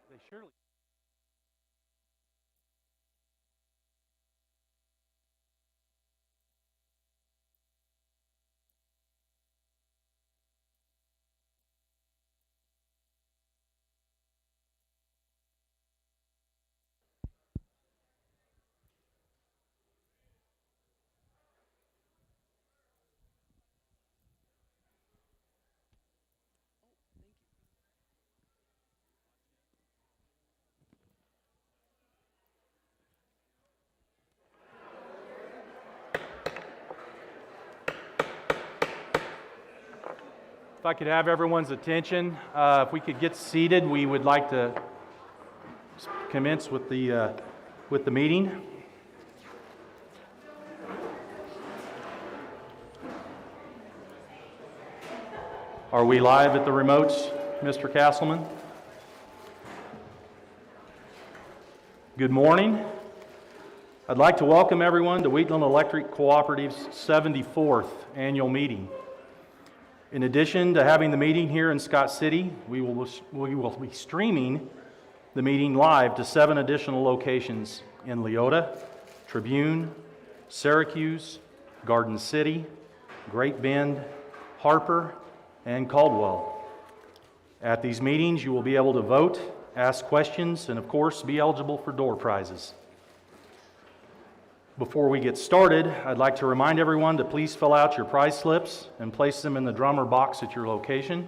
They surely. If I could have everyone's attention, if we could get seated, we would like to commence with the meeting. Are we live at the remotes, Mr. Castleman? Good morning. I'd like to welcome everyone to Wheatland Electric Cooperative's 74th annual meeting. In addition to having the meeting here in Scott City, we will be streaming the meeting live to 7 additional locations in Leota, Tribune, Syracuse, Garden City, Great Bend, Harper, and Caldwell. At these meetings, you will be able to vote, ask questions, and of course, be eligible for door prizes. Before we get started, I'd like to remind everyone to please fill out your prize slips and place them in the drummer box at your location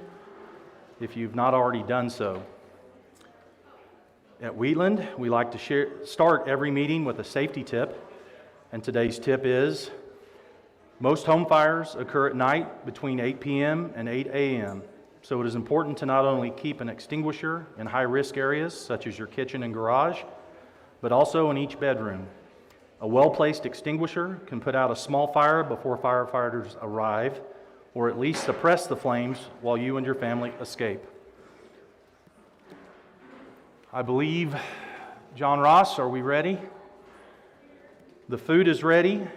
if you've not already done so. At Wheatland, we like to start every meeting with a safety tip, and today's tip is, most home fires occur at night between 8 p.m. and 8 a.m., so it is important to not only keep an extinguisher in high-risk areas such as your kitchen and garage, but also in each bedroom. A well-placed extinguisher can put out a small fire before firefighters arrive, or at least suppress the flames while you and your family escape. I believe, John Ross, are we ready? The food is ready.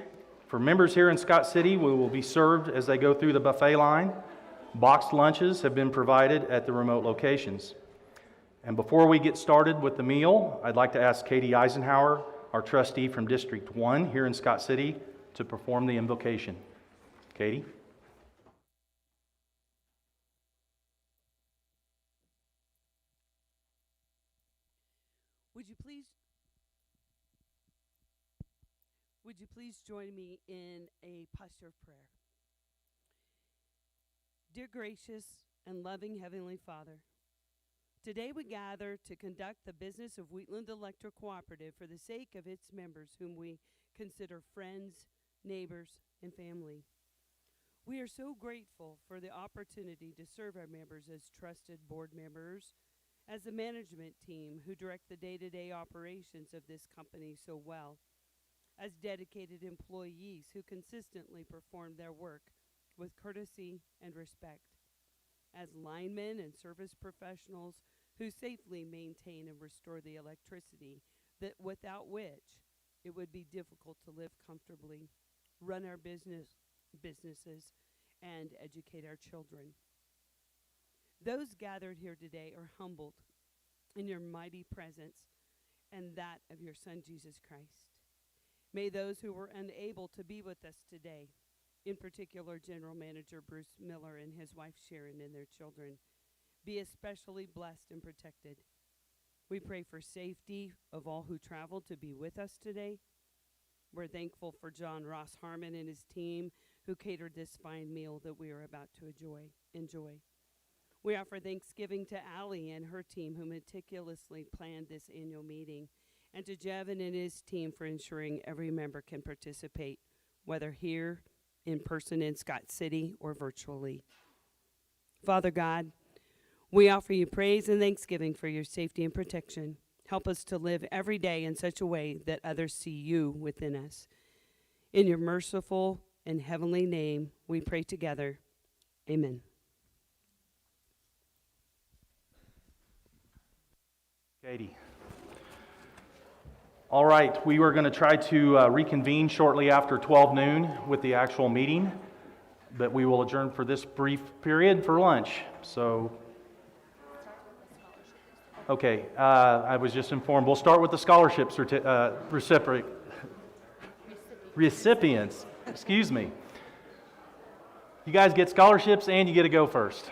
For members here in Scott City, we will be served as they go through the buffet line. Boxed lunches have been provided at the remote locations. And before we get started with the meal, I'd like to ask Katie Eisenhower, our trustee from District 1 here in Scott City, to perform the invocation. Katie? Would you please join me in a posture of prayer? Dear gracious and loving Heavenly Father, today we gather to conduct the business of Wheatland Electric Cooperative for the sake of its members, whom we consider friends, neighbors, and family. We are so grateful for the opportunity to serve our members as trusted board members, as the management team who direct the day-to-day operations of this company so well, as dedicated employees who consistently perform their work with courtesy and respect, as linemen and service professionals who safely maintain and restore the electricity that without which it would be difficult to live comfortably, run our businesses, and educate our children. Those gathered here today are humbled in your mighty presence and that of your Son, Jesus Christ. May those who were unable to be with us today, in particular General Manager Bruce Miller and his wife Sharon and their children, be especially blessed and protected. We pray for safety of all who traveled to be with us today. We're thankful for John Ross Harmon and his team who catered this fine meal that we are about to enjoy. We offer thanksgiving to Allie and her team who meticulously planned this annual meeting, and to Jevin and his team for ensuring every member can participate, whether here in person in Scott City or virtually. Father God, we offer you praise and thanksgiving for your safety and protection. Help us to live every day in such a way that others see you within us. In your merciful and heavenly name, we pray together. Amen. Katie. All right, we were going to try to reconvene shortly after 12 noon with the actual meeting, but we will adjourn for this brief period for lunch. So, Okay, I was just informed. We'll start with the scholarship recipients. Excuse me. You guys get scholarships and you get to go first.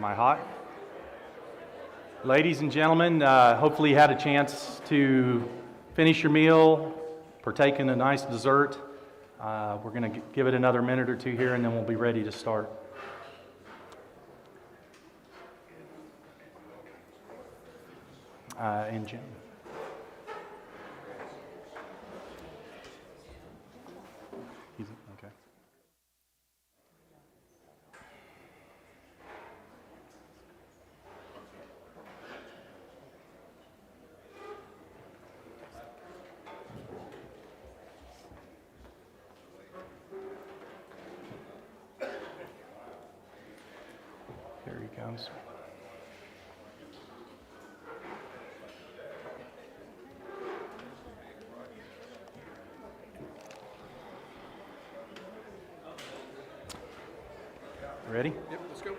Am I hot? Ladies and gentlemen, hopefully you had a chance to finish your meal, partake in a nice dessert. We're going to give it another minute or two here, and then we'll be ready to start. And Jim. Okay. Here he comes. Ready? Yep, let's go.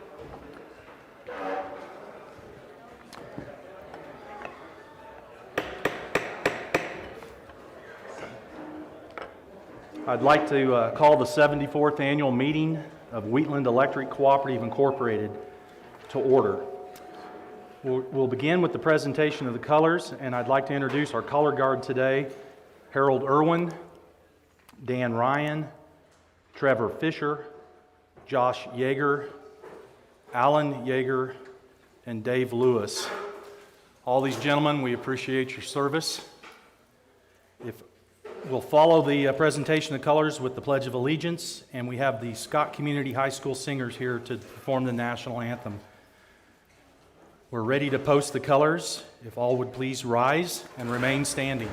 I'd like to call the 74th annual meeting of Wheatland Electric Cooperative Incorporated to order. We'll begin with the presentation of the colors, and I'd like to introduce our color guard today, Harold Irwin, Dan Ryan, Trevor Fisher, Josh Yeager, Alan Yeager, and Dave Lewis. All these gentlemen, we appreciate your service. We'll follow the presentation of colors with the Pledge of Allegiance, and we have the Scott Community High School singers here to perform the national anthem. We're ready to post the colors. If all would please rise and remain standing.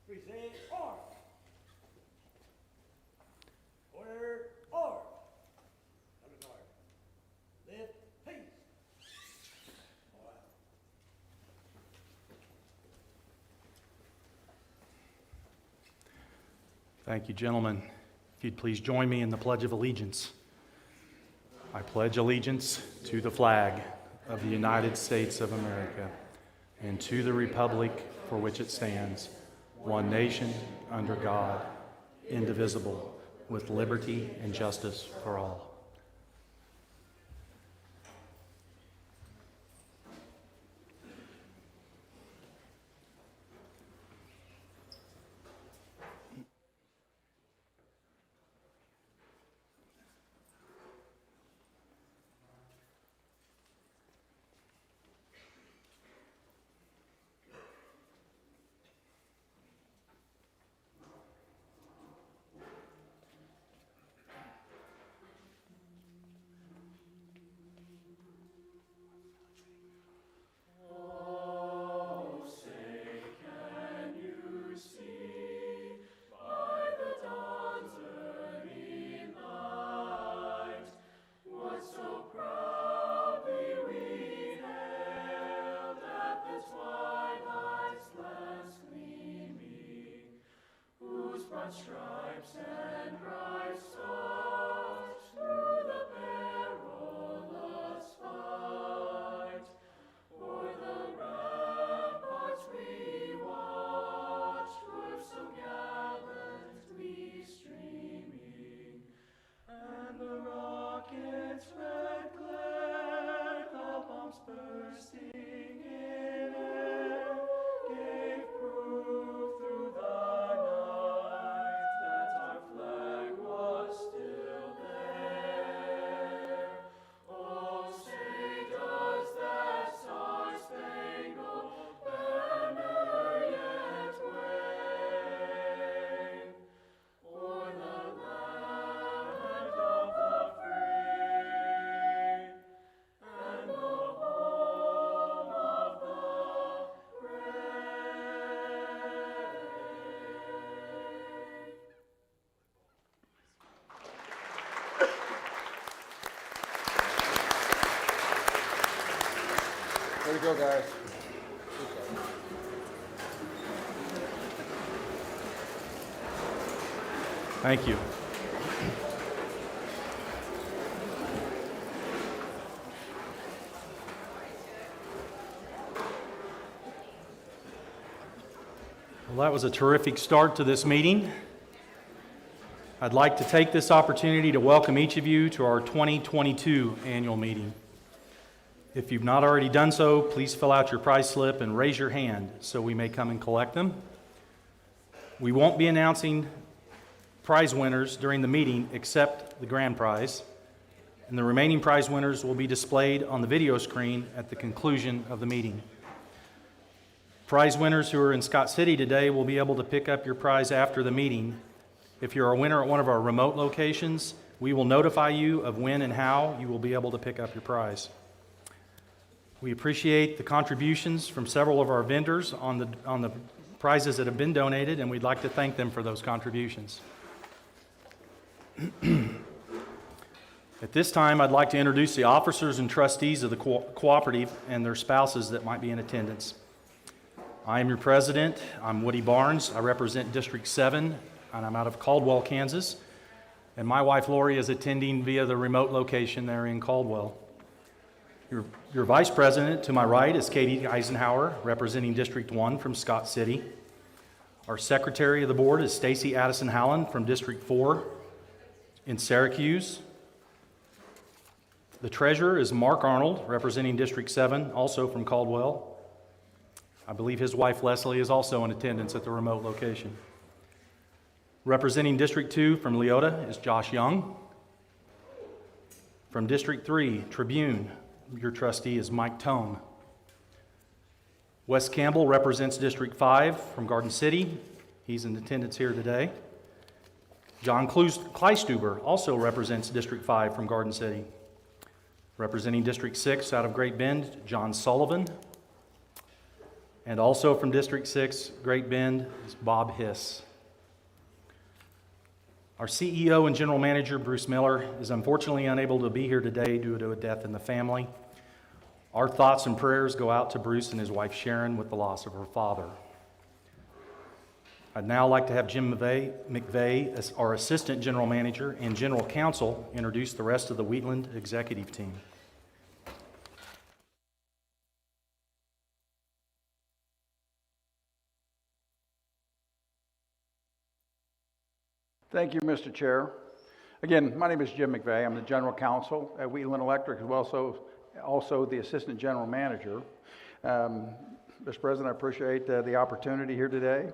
Present arms. Order arms. Under guard. Lift peace. Thank you, gentlemen. If you'd please join me in the Pledge of Allegiance. I pledge allegiance to the flag of the United States of America and to the republic for which it stands, one nation, under God, indivisible, with liberty and justice for all. Stripes and bright stars through the perilous fight. O'er the ramparts we watched were so gallantly streaming, and the rocket's red glare, the bombs bursting in air, gave proof through the night Way to go, guys. Thank you. Well, that was a terrific start to this meeting. I'd like to take this opportunity to welcome each of you to our 2022 annual meeting. If you've not already done so, please fill out your prize slip and raise your hand so we may come and collect them. We won't be announcing prize winners during the meeting except the grand prize, and the remaining prize winners will be displayed on the video screen at the conclusion of the meeting. Prize winners who are in Scott City today will be able to pick up your prize after the meeting. If you're a winner at one of our remote locations, we will notify you of when and how you will be able to pick up your prize. We appreciate the contributions from several of our vendors on the prizes that have been donated, and we'd like to thank them for those contributions. At this time, I'd like to introduce the officers and trustees of the cooperative and their spouses that might be in attendance. I am your president. I'm Woody Barnes. I represent District 7, and I'm out of Caldwell, Kansas. And my wife, Lori, is attending via the remote location there in Caldwell. Your vice president to my right is Katie Eisenhower, representing District 1 from Scott City. Our secretary of the board is Stacy Addison Howland from District 4 in Syracuse. The treasurer is Mark Arnold, representing District 7, also from Caldwell. I believe his wife, Leslie, is also in attendance at the remote location. Representing District 2 from Leota is Josh Young. From District 3, Tribune, your trustee is Mike Tome. Wes Campbell represents District 5 from Garden City. He's in attendance here today. John Kleistuber also represents District 5 from Garden City. Representing District 6 out of Great Bend, John Sullivan. And also from District 6, Great Bend, is Bob Hiss. Our CEO and General Manager, Bruce Miller, is unfortunately unable to be here today due to a death in the family. Our thoughts and prayers go out to Bruce and his wife, Sharon, with the loss of her father. I'd now like to have Jim McVeigh, as our Assistant General Manager and General Counsel, introduce the rest of the Wheatland executive team. Thank you, Mr. Chair. Again, my name is Jim McVeigh. I'm the General Counsel at Wheatland Electric, as well also the Assistant General Manager. Mr. President, I appreciate the opportunity here today.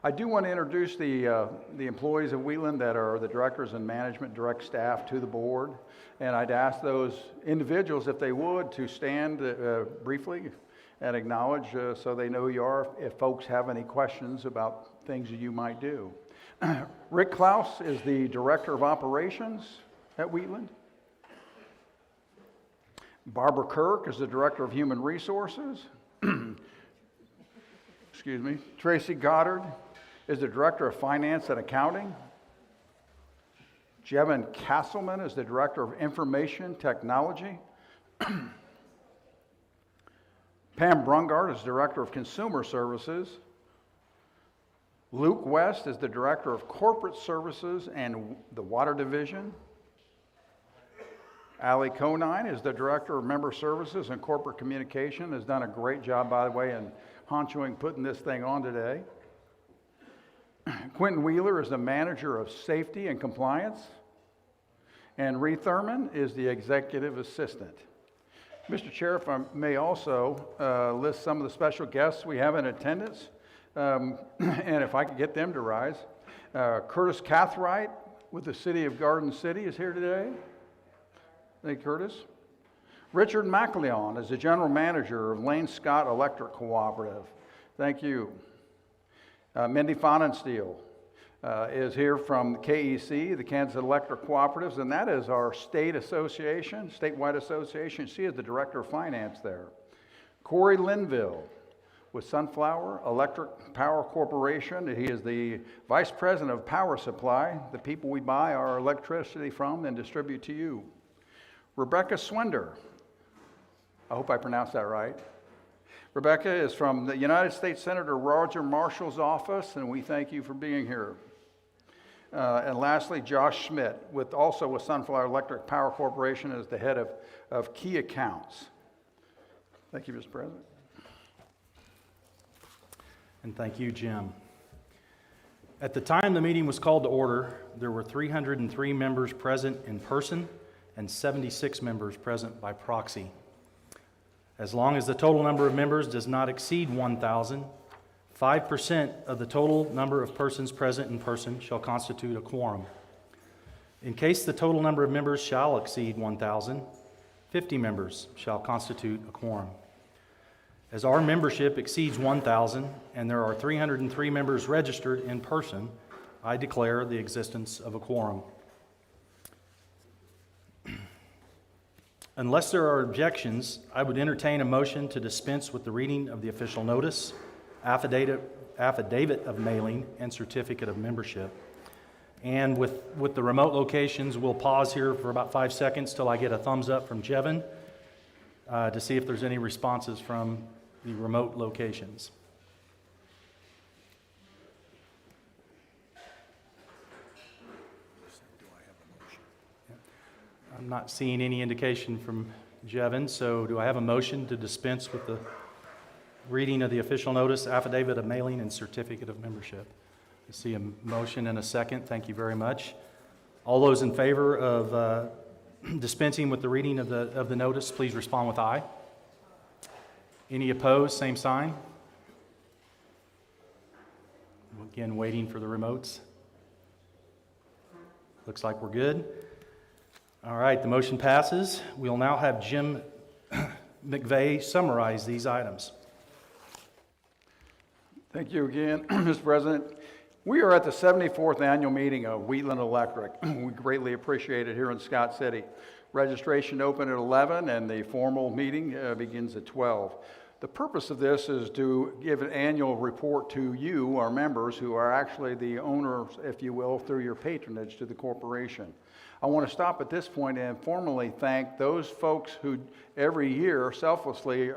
I do want to introduce the employees of Wheatland that are the directors and management direct staff to the board. And I'd ask those individuals, if they would, to stand briefly and acknowledge so they know who you are if folks have any questions about things that you might do. Rick Klaus is the Director of Operations at Wheatland. Barbara Kirk is the Director of Human Resources. Excuse me. Tracy Goddard is the Director of Finance and Accounting. Jevin Castleman is the Director of Information Technology. Pam Brungard is Director of Consumer Services. Luke West is the Director of Corporate Services and the Water Division. Allie Conine is the Director of Member Services and Corporate Communication, has done a great job, by the way, in honchoing putting this thing on today. Quentin Wheeler is the Manager of Safety and Compliance. And Ree Thurman is the Executive Assistant. Mr. Chair, if I may also list some of the special guests we have in attendance. And if I could get them to rise. Curtis Cathright with the City of Garden City is here today. Thank you, Curtis. Richard McLeon is the General Manager of Lane Scott Electric Cooperative. Thank you. Mindy Fonensteel is here from the KEC, the Kansas Electric Cooperatives, and that is our state association, statewide association. She is the Director of Finance there. Corey Linville with Sunflower Electric Power Corporation. He is the Vice President of Power Supply, the people we buy our electricity from and distribute to you. Rebecca Swender, I hope I pronounced that right. Rebecca is from the United States Senator Roger Marshall's office, and we thank you for being here. And lastly, Josh Schmidt, also with Sunflower Electric Power Corporation as the head of key accounts. Thank you, Mr. President. And thank you, Jim. At the time the meeting was called to order, there were 303 members present in person and 76 members present by proxy. As long as the total number of members does not exceed 1,000, 5% of the total number of persons present in person shall constitute a quorum. In case the total number of members shall exceed 1,000, 50 members shall constitute a quorum. As our membership exceeds 1,000 and there are 303 members registered in person, I declare the existence of a quorum. Unless there are objections, I would entertain a motion to dispense with the reading of the official notice, affidavit of mailing, and certificate of membership. And with the remote locations, we'll pause here for about 5 seconds till I get a thumbs up from Jevin to see if there's any responses from the remote locations. I'm not seeing any indication from Jevin, so do I have a motion to dispense with the reading of the official notice, affidavit of mailing, and certificate of membership? I see a motion and a second. Thank you very much. All those in favor of dispensing with the reading of the notice, please respond with aye. Any opposed, same sign. Again, waiting for the remotes. Looks like we're good. All right, the motion passes. We'll now have Jim McVeigh summarize these items. Thank you again, Mr. President. We are at the 74th annual meeting of Wheatland Electric. We greatly appreciate it here in Scott City. Registration opened at 11 and the formal meeting begins at 12. The purpose of this is to give an annual report to you, our members, who are actually the owners, if you will, through your patronage to the corporation. I want to stop at this point and formally thank those folks who every year selflessly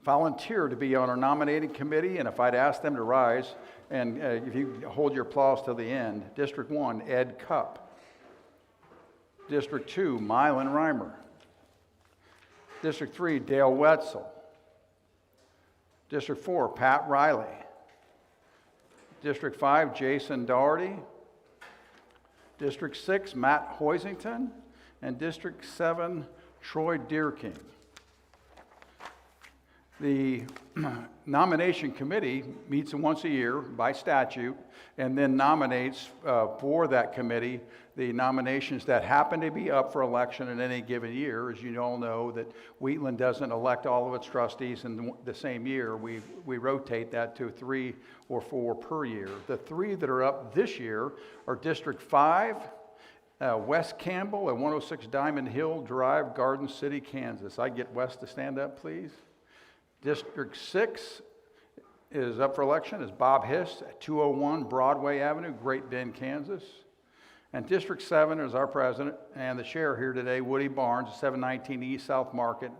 volunteer to be on our nominating committee, and if I'd ask them to rise, and if you hold your applause till the end. District 1, Ed Cupp. District 2, Mylan Reimer. District 3, Dale Wetzel. District 4, Pat Riley. District 5, Jason Doherty. District 6, Matt Hoisington. And District 7, Troy Deerking. The nomination committee meets once a year by statute and then nominates for that committee the nominations that happen to be up for election in any given year. As you all know, that Wheatland doesn't elect all of its trustees in the same year. We rotate that to 3 or 4 per year. The 3 that are up this year are District 5, Wes Campbell at 106 Diamond Hill Drive, Garden City, Kansas. I get Wes to stand up, please. District 6 is up for election is Bob Hiss at 201 Broadway Avenue, Great Bend, Kansas. And District 7 is our president and the chair here today, Woody Barnes, 719 East South Market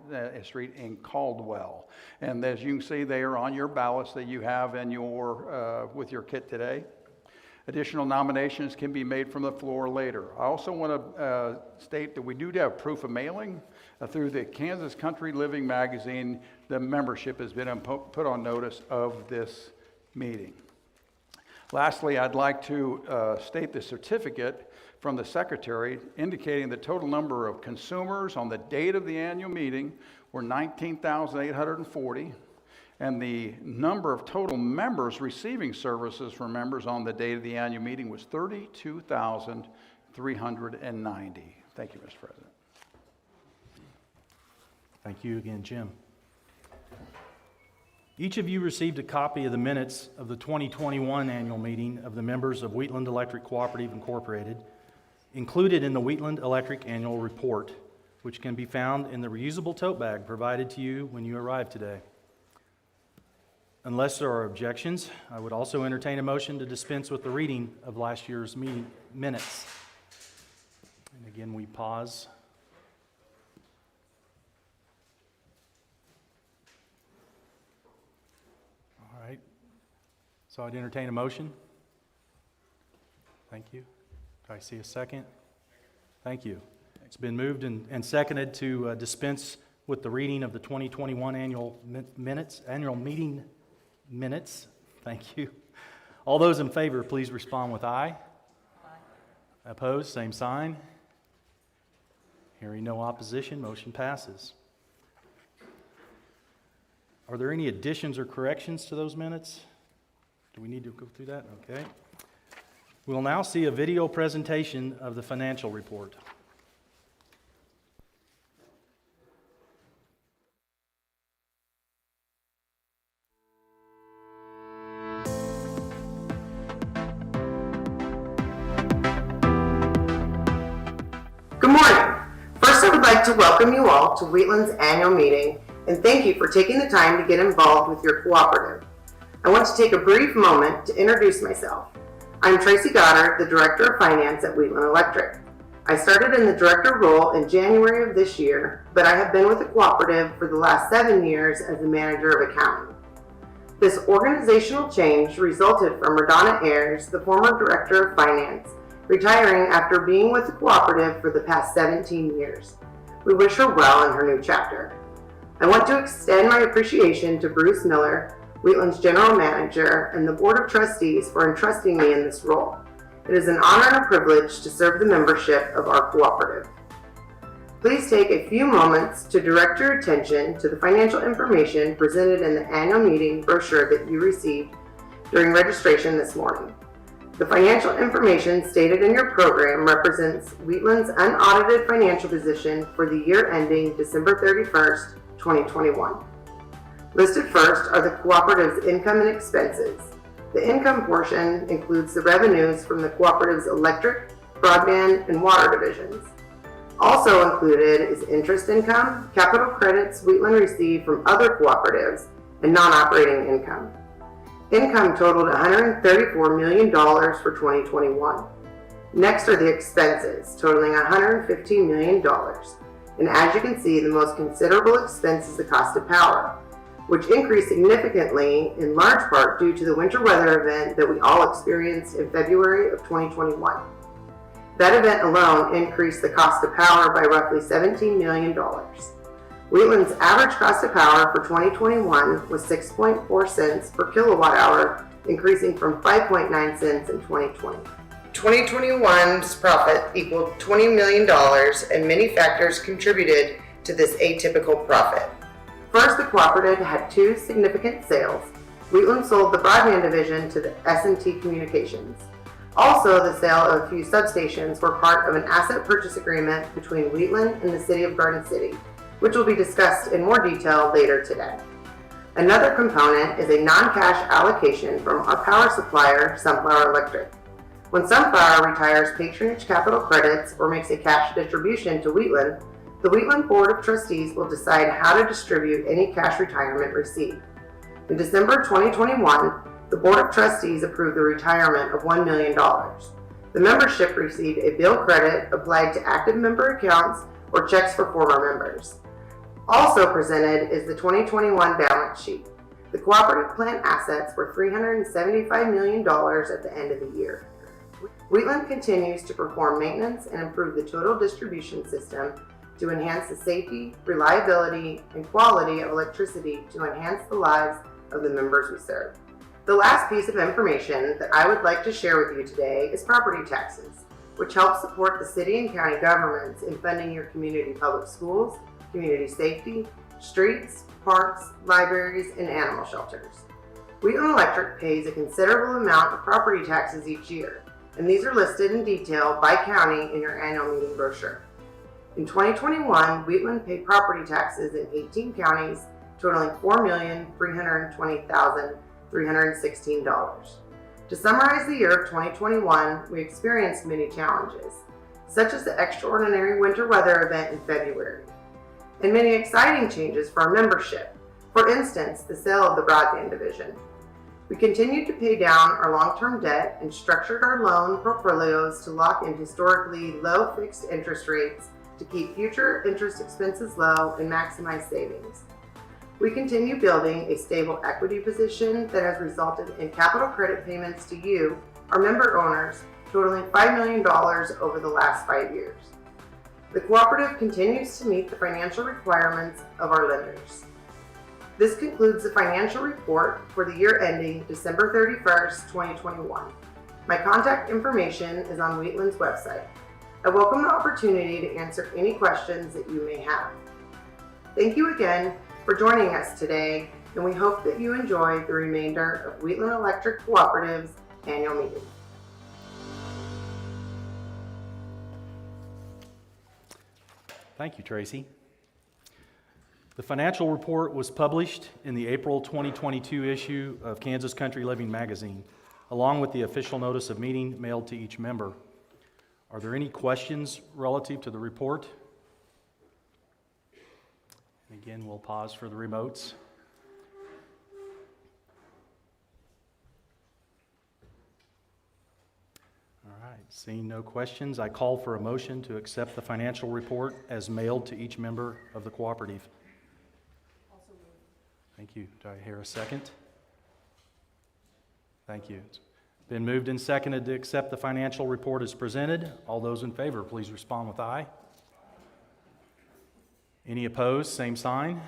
Street in Caldwell. And as you can see, they are on your ballots that you have in your with your kit today. Additional nominations can be made from the floor later. I also want to state that we do have proof of mailing through the Kansas Country Living magazine. The membership has been put on notice of this meeting. Lastly, I'd like to state the certificate from the secretary indicating the total number of consumers on the date of the annual meeting were 19,840. And the number of total members receiving services from members on the date of the annual meeting was 32,390. Thank you, Mr. President. Thank you again, Jim. Each of you received a copy of the minutes of the 2021 annual meeting of the members of Wheatland Electric Cooperative Incorporated, included in the Wheatland Electric Annual Report, which can be found in the reusable tote bag provided to you when you arrived today. Unless there are objections, I would also entertain a motion to dispense with the reading of last year's meeting minutes. And again, we pause. So I'd entertain a motion. Thank you. Do I see a second? Thank you. It's been moved and seconded to dispense with the reading of the 2021 annual meeting minutes. Thank you. All those in favor, please respond with aye. Aye. Opposed, same sign. Hearing no opposition, motion passes. Are there any additions or corrections to those minutes? Do we need to go through that? Okay. We'll now see a video presentation of the financial report. Good morning. First, I would like to welcome you all to Wheatland's annual meeting and thank you for taking the time to get involved with your cooperative. I want to take a brief moment to introduce myself. I'm Tracy Goddard, the Director of Finance at Wheatland Electric. I started in the Director role in January of this year, but I have been with the cooperative for the last 7 years as the Manager of Accounting. This organizational change resulted from Radonna Ayers, the former Director of Finance, retiring after being with the cooperative for the past 17 years. We wish her well in her new chapter. I want to extend my appreciation to Bruce Miller, Wheatland's General Manager, and the Board of Trustees for entrusting me in this role. It is an honor and a privilege to serve the membership of our cooperative. Please take a few moments to direct your attention to the financial information presented in the annual meeting brochure that you received during registration this morning. The financial information stated in your program represents Wheatland's unaudited financial position for the year ending December 31st, 2021. Listed first are the cooperative's income and expenses. The income portion includes the revenues from the cooperative's electric, broadband, and water divisions. Also included is interest income, capital credits Wheatland received from other cooperatives, and non-operating income. Income totaled $134 million for 2021. Next are the expenses, totaling $115 million. And as you can see, the most considerable expense is the cost of power, which increased significantly in large part due to the winter weather event that we all experienced in February of 2021. That event alone increased the cost of power by roughly $17 million. Wheatland's average cost of power for 2021 was 6.4 cents per kilowatt hour, increasing from 5.9 cents in 2020. 2021's profit equaled $20 million, and many factors contributed to this atypical profit. First, the cooperative had 2 significant sales. Wheatland sold the broadband division to the S&T Communications. Also, the sale of a few substations were part of an asset purchase agreement between Wheatland and the City of Garden City, which will be discussed in more detail later today. Another component is a non-cash allocation from our power supplier, Sunflower Electric. When Sunflower retires patronage capital credits or makes a cash distribution to Wheatland, the Wheatland Board of Trustees will decide how to distribute any cash retirement received. In December 2021, the Board of Trustees approved the retirement of $1 million. The membership received a bill credit applied to active member accounts or checks for former members. Also presented is the 2021 balance sheet. The cooperative plant assets were $375 million at the end of the year. Wheatland continues to perform maintenance and improve the total distribution system to enhance the safety, reliability, and quality of electricity to enhance the lives of the members we serve. The last piece of information that I would like to share with you today is property taxes, which help support the city and county governments in funding your community public schools, community safety, streets, parks, libraries, and animal shelters. Wheatland Electric pays a considerable amount of property taxes each year, and these are listed in detail by county in your annual meeting brochure. In 2021, Wheatland paid property taxes in 18 counties, totaling $4,320,316. To summarize the year of 2021, we experienced many challenges, such as the extraordinary winter weather event in February, and many exciting changes for our membership. For instance, the sale of the broadband division. We continued to pay down our long-term debt and structured our loan portfolios to lock in historically low fixed interest rates to keep future interest expenses low and maximize savings. We continue building a stable equity position that has resulted in capital credit payments to you, our member owners, totaling $5 million over the last 5 years. The cooperative continues to meet the financial requirements of our lenders. This concludes the financial report for the year ending December 31st, 2021. My contact information is on Wheatland's website. I welcome the opportunity to answer any questions that you may have. Thank you again for joining us today, and we hope that you enjoy the remainder of Wheatland Electric Cooperative's annual meeting. Thank you, Tracy. The financial report was published in the April 2022 issue of Kansas Country Living magazine, along with the official notice of meeting mailed to each member. Are there any questions relative to the report? And again, we'll pause for the remotes. All right, seeing no questions, I call for a motion to accept the financial report as mailed to each member of the cooperative. Also moved. Thank you. Do I hear a second? Thank you. It's been moved and seconded to accept the financial report as presented. All those in favor, please respond with aye. Any opposed, same sign.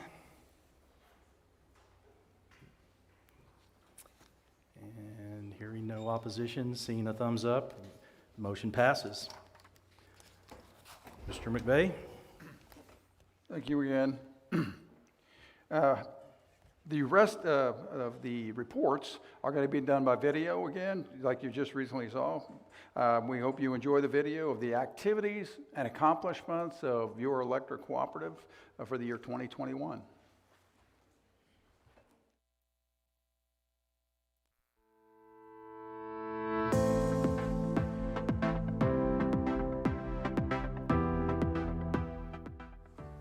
And hearing no opposition, seeing a thumbs up, motion passes. Mr. McVeigh? Thank you again. The rest of the reports are going to be done by video again, like you just recently saw. We hope you enjoy the video of the activities and accomplishments of your electric cooperative for the year 2021.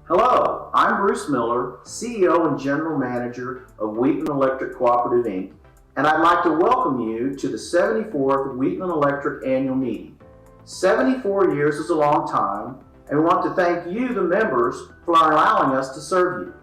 Hello, I'm Bruce Miller, CEO and General Manager of Wheatland Electric Cooperative, Inc., and I'd like to welcome you to the 74th Wheatland Electric Annual Meeting. 74 years is a long time, and we want to thank you, the members, for allowing us to serve you.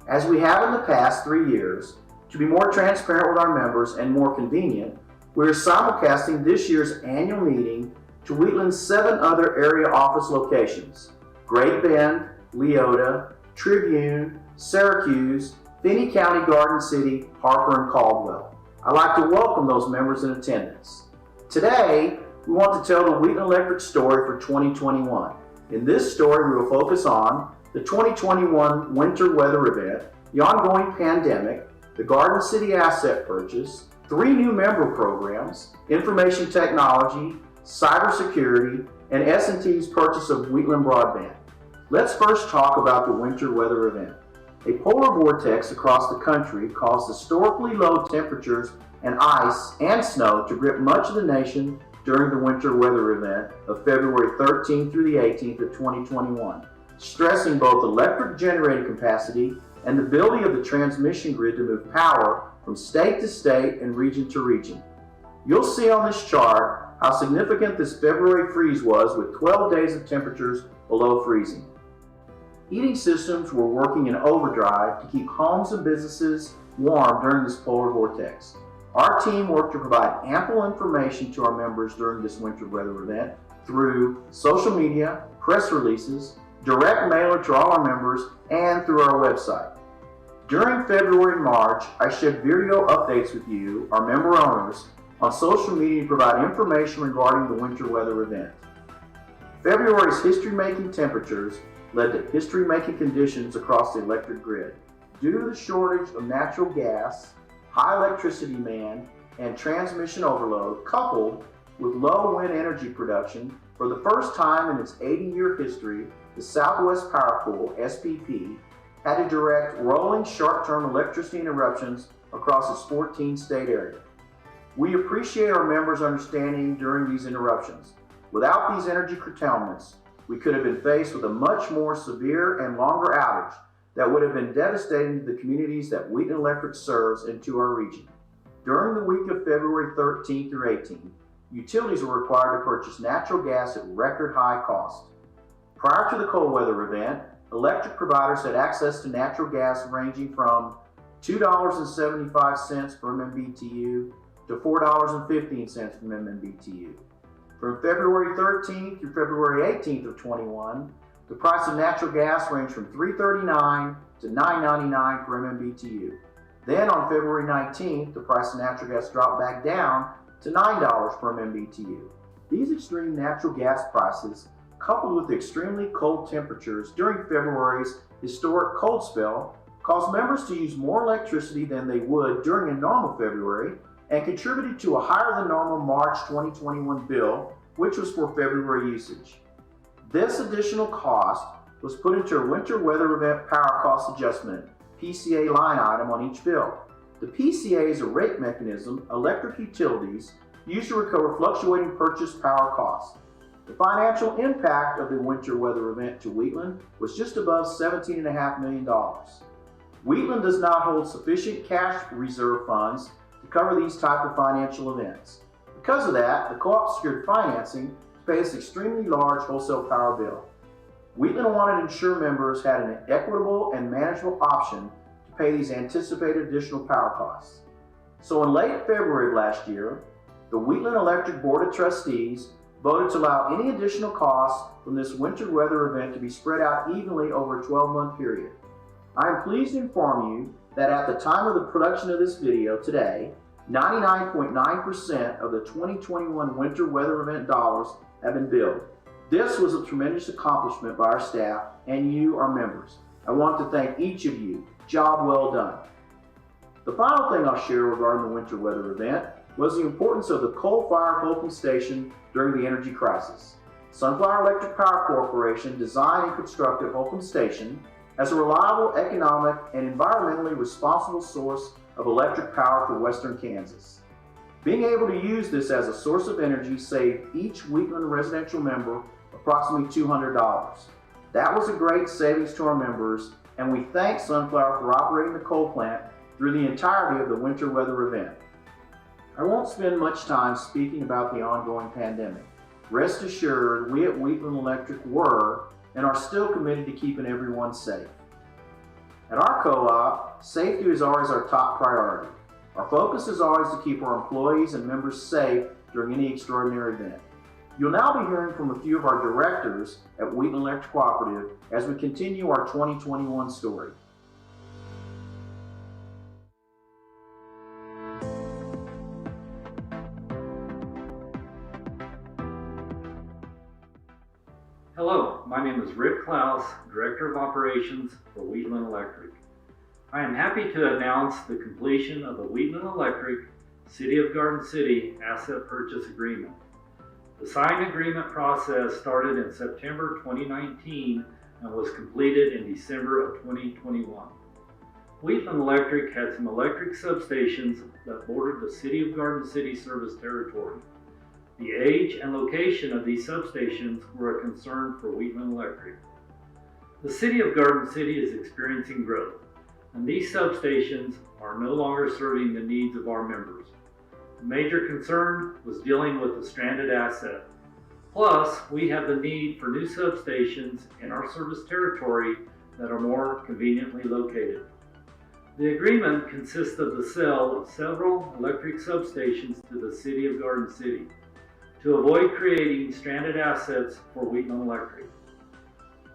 As we have in the past 3 years, to be more transparent with our members and more convenient, we are simulcasting this year's annual meeting to Wheatland's 7 other area office locations: Great Bend, Leota, Tribune, Syracuse, Finney County, Garden City, Harper, and Caldwell. I'd like to welcome those members in attendance. Today, we want to tell the Wheatland Electric story for 2021. In this story, we will focus on the 2021 winter weather event, the ongoing pandemic, the Garden City asset purchase, 3 new member programs, information technology, cybersecurity, and S&T's purchase of Wheatland Broadband. Let's first talk about the winter weather event. A polar vortex across the country caused historically low temperatures and ice and snow to grip much of the nation during the winter weather event of February 13th through the 18th of 2021, stressing both electric generating capacity and the ability of the transmission grid to move power from state to state and region to region. You'll see on this chart how significant this February freeze was, with 12 days of temperatures below freezing. Heating systems were working in overdrive to keep homes and businesses warm during this polar vortex. Our team worked to provide ample information to our members during this winter weather event through social media, press releases, direct mailer to all our members, and through our website. During February and March, I shared video updates with you, our member owners, on social media to provide information regarding the winter weather event. February's history-making temperatures led to history-making conditions across the electric grid. Due to the shortage of natural gas, high electricity demand, and transmission overload, coupled with low wind energy production, for the first time in its 80-year history, the Southwest Power Pool, SPP, had to direct rolling short-term electricity interruptions across its 14-state area. We appreciate our members' understanding during these interruptions. Without these energy curtailments, we could have been faced with a much more severe and longer outage that would have been devastating to the communities that Wheatland Electric serves and to our region. During the week of February 13th through 18th, utilities were required to purchase natural gas at record high cost. Prior to the cold weather event, electric providers had access to natural gas ranging from $2.75 per MMBTU to $4.15 per MMBTU. From February 13th through February 18th of 21, the price of natural gas ranged from $3.39 to $9.99 per MMBTU. Then on February 19th, the price of natural gas dropped back down to $9 per MMBTU. These extreme natural gas prices, coupled with the extremely cold temperatures during February's historic cold spell, caused members to use more electricity than they would during a normal February and contributed to a higher than normal March 2021 bill, which was for February usage. This additional cost was put into a winter weather event power cost adjustment, PCA line item on each bill. The PCA is a rate mechanism electric utilities use to recover fluctuating purchase power costs. The financial impact of the winter weather event to Wheatland was just above $17.5 million. Wheatland does not hold sufficient cash reserve funds to cover these type of financial events. Because of that, the co-op secured financing to pay this extremely large wholesale power bill. Wheatland wanted to ensure members had an equitable and manageable option to pay these anticipated additional power costs. So in late February of last year, the Wheatland Electric Board of Trustees voted to allow any additional costs from this winter weather event to be spread out evenly over a 12-month period. I am pleased to inform you that at the time of the production of this video today, 99.9% of the 2021 winter weather event dollars have been billed. This was a tremendous accomplishment by our staff and you, our members. I want to thank each of you. Job well done. The final thing I'll share regarding the winter weather event was the importance of the coal-fired Holcomb Station during the energy crisis. Sunflower Electric Power Corporation designed and constructed Holcomb Station as a reliable, economic, and environmentally responsible source of electric power for western Kansas. Being able to use this as a source of energy saved each Wheatland residential member approximately $200. That was a great savings to our members, and we thank Sunflower for operating the coal plant through the entirety of the winter weather event. I won't spend much time speaking about the ongoing pandemic. Rest assured, we at Wheatland Electric were and are still committed to keeping everyone safe. At our co-op, safety is always our top priority. Our focus is always to keep our employees and members safe during any extraordinary event. You'll now be hearing from a few of our directors at Wheatland Electric Cooperative as we continue our 2021 story. Hello, my name is Rick Klaus, Director of Operations for Wheatland Electric. I am happy to announce the completion of the Wheatland Electric City of Garden City Asset Purchase Agreement. The signed agreement process started in September 2019 and was completed in December of 2021. Wheatland Electric had some electric substations that bordered the City of Garden City service territory. The age and location of these substations were a concern for Wheatland Electric. The City of Garden City is experiencing growth, and these substations are no longer serving the needs of our members. The major concern was dealing with the stranded asset. Plus, we have the need for new substations in our service territory that are more conveniently located. The agreement consists of the sale of several electric substations to the City of Garden City to avoid creating stranded assets for Wheatland Electric.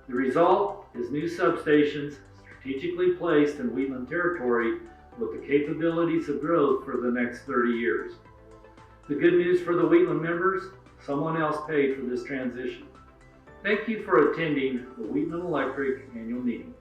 The result is new substations strategically placed in Wheatland territory with the capabilities of growth for the next 30 years. The good news for the Wheatland members, someone else paid for this transition. Thank you for attending the Wheatland Electric annual meeting.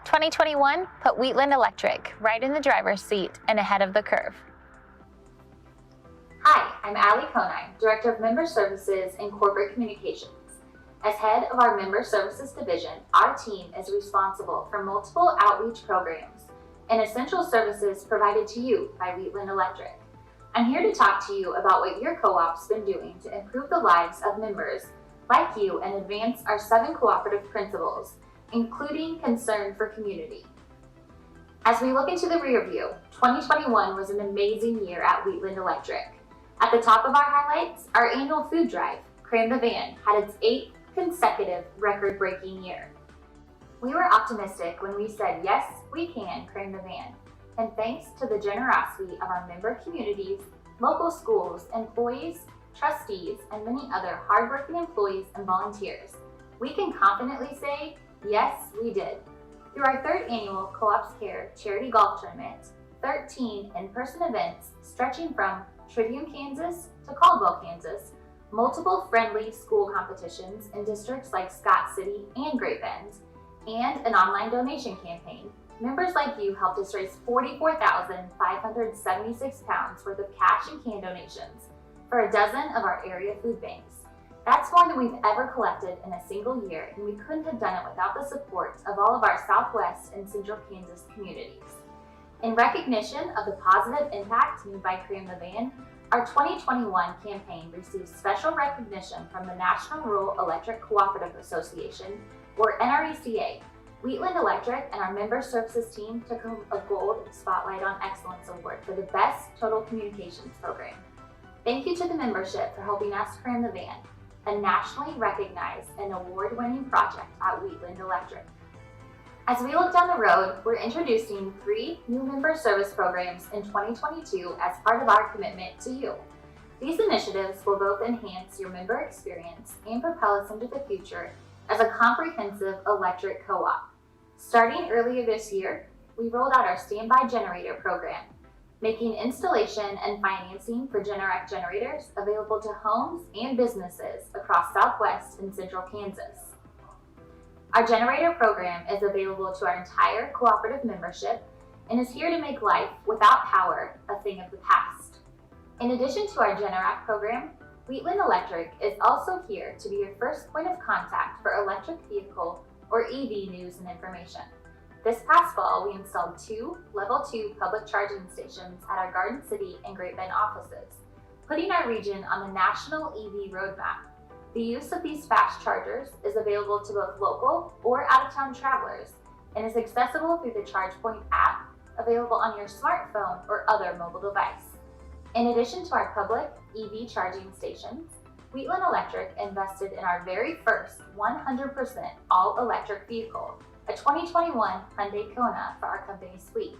"2021 put Wheatland Electric right in the driver's seat and ahead of the curve." Hi, I'm Allie Conine, Director of Member Services and Corporate Communications. As head of our Member Services Division, our team is responsible for multiple outreach programs and essential services provided to you by Wheatland Electric. I'm here to talk to you about what your co-op's been doing to improve the lives of members like you and advance our 7 cooperative principles, including concern for community. As we look into the rear view, 2021 was an amazing year at Wheatland Electric. At the top of our highlights, our annual food drive, Cram the Van, had its 8th consecutive record-breaking year. We were optimistic when we said, yes, we can Cram the Van. And thanks to the generosity of our member communities, local schools, employees, trustees, and many other hardworking employees and volunteers, we can confidently say, yes, we did. Through our 3rd annual Co-ops Care Charity Golf Tournament, 13 in-person events stretching from Tribune, Kansas to Caldwell, Kansas, multiple friendly school competitions in districts like Scott City and Great Bend, and an online donation campaign, members like you helped us raise 44,576 pounds worth of cash and can donations for a dozen of our area food banks. That's more than we've ever collected in a single year, and we couldn't have done it without the support of all of our Southwest and Central Kansas communities. In recognition of the positive impact made by Cram the Van, our 2021 campaign received special recognition from the National Rural Electric Cooperative Association, or NRECA. Wheatland Electric and our member services team took home a Gold Spotlight on Excellence Award for the Best Total Communications Program. Thank you to the membership for helping us Cram the Van, a nationally recognized and award-winning project at Wheatland Electric. As we look down the road, we're introducing 3 new member service programs in 2022 as part of our commitment to you. These initiatives will both enhance your member experience and propel us into the future as a comprehensive electric co-op. Starting earlier this year, we rolled out our standby generator program, making installation and financing for Generac generators available to homes and businesses across Southwest and Central Kansas. Our generator program is available to our entire cooperative membership and is here to make life without power a thing of the past. In addition to our Generac program, Wheatland Electric is also here to be your first point of contact for electric vehicle or EV news and information. This past fall, we installed 2 Level 2 public charging stations at our Garden City and Great Bend offices, putting our region on the national EV roadmap. The use of these fast chargers is available to both local or out-of-town travelers and is accessible through the ChargePoint app available on your smartphone or other mobile device. In addition to our public EV charging stations, Wheatland Electric invested in our very first 100% all-electric vehicle, a 2021 Hyundai Kona for our company's fleet.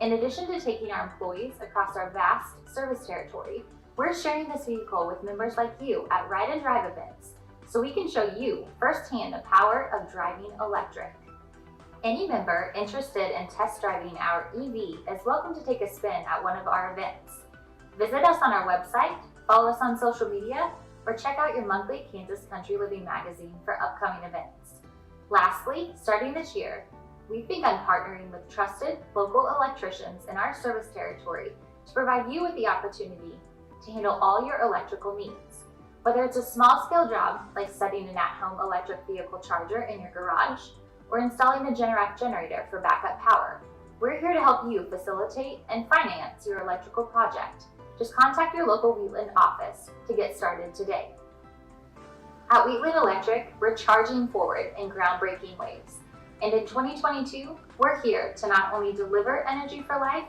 In addition to taking our employees across our vast service territory, we're sharing this vehicle with members like you at Ride and Drive events, so we can show you firsthand the power of driving electric. Any member interested in test driving our EV is welcome to take a spin at one of our events. Visit us on our website, follow us on social media, or check out your monthly Kansas Country Living magazine for upcoming events. Lastly, starting this year, we've begun partnering with trusted local electricians in our service territory to provide you with the opportunity to handle all your electrical needs. Whether it's a small-scale job like setting an at-home electric vehicle charger in your garage or installing a Generac generator for backup power, we're here to help you facilitate and finance your electrical project. Just contact your local Wheatland office to get started today. At Wheatland Electric, we're charging forward in groundbreaking ways. And in 2022, we're here to not only deliver energy for life,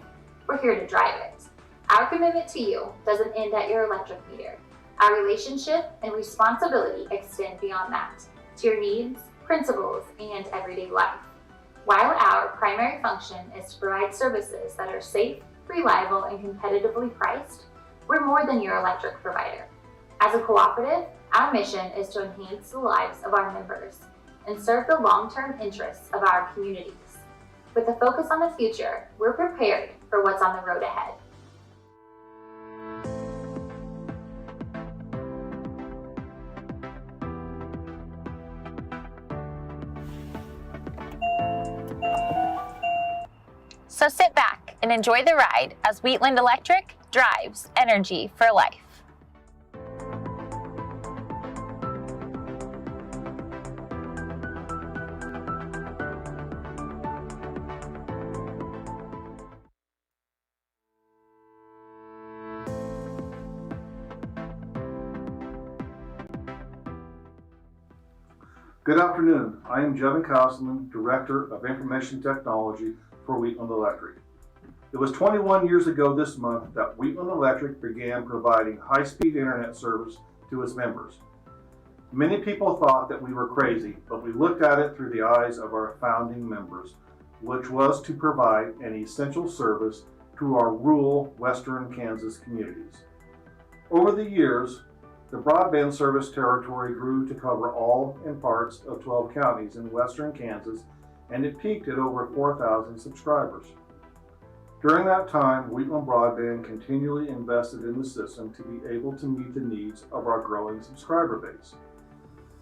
we're here to drive it. Our commitment to you doesn't end at your electric meter. Our relationship and responsibility extend beyond that, to your needs, principles, and everyday life. While our primary function is to provide services that are safe, reliable, and competitively priced, we're more than your electric provider. As a cooperative, our mission is to enhance the lives of our members and serve the long-term interests of our communities. With a focus on the future, we're prepared for what's on the road ahead. So sit back and enjoy the ride as Wheatland Electric drives energy for life. Good afternoon. I am Jevin Castleman, Director of Information Technology for Wheatland Electric. It was 21 years ago this month that Wheatland Electric began providing high-speed internet service to its members. Many people thought that we were crazy, but we looked at it through the eyes of our founding members, which was to provide an essential service to our rural western Kansas communities. Over the years, the broadband service territory grew to cover all and parts of 12 counties in western Kansas, and it peaked at over 4,000 subscribers. During that time, Wheatland Broadband continually invested in the system to be able to meet the needs of our growing subscriber base.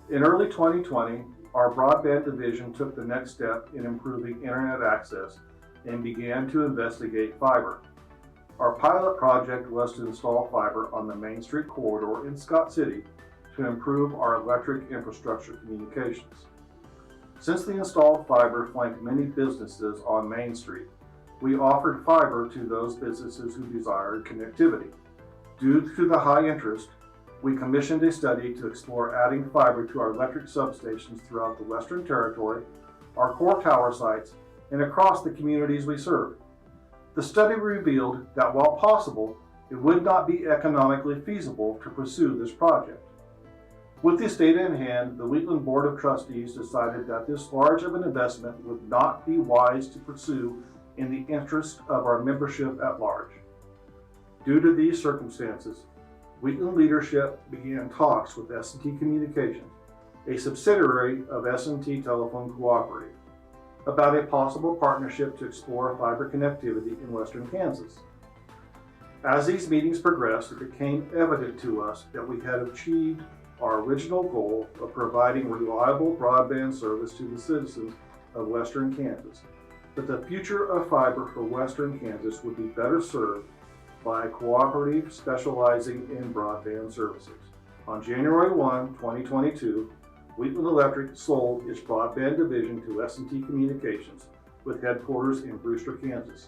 In early 2020, our broadband division took the next step in improving internet access and began to investigate fiber. Our pilot project was to install fiber on the Main Street corridor in Scott City to improve our electric infrastructure communications. Since the installed fiber flanked many businesses on Main Street, we offered fiber to those businesses who desired connectivity. Due to the high interest, we commissioned a study to explore adding fiber to our electric substations throughout the Western Territory, our core tower sites, and across the communities we serve. The study revealed that while possible, it would not be economically feasible to pursue this project. With this data in hand, the Wheatland Board of Trustees decided that this large of an investment would not be wise to pursue in the interest of our membership at large. Due to these circumstances, Wheatland leadership began talks with S&T Communications, a subsidiary of S&T Telephone Cooperative, about a possible partnership to explore fiber connectivity in western Kansas. As these meetings progressed, it became evident to us that we had achieved our original goal of providing reliable broadband service to the citizens of western Kansas, but the future of fiber for western Kansas would be better served by a cooperative specializing in broadband services. On January 1, 2022, Wheatland Electric sold its broadband division to S&T Communications with headquarters in Brewster, Kansas.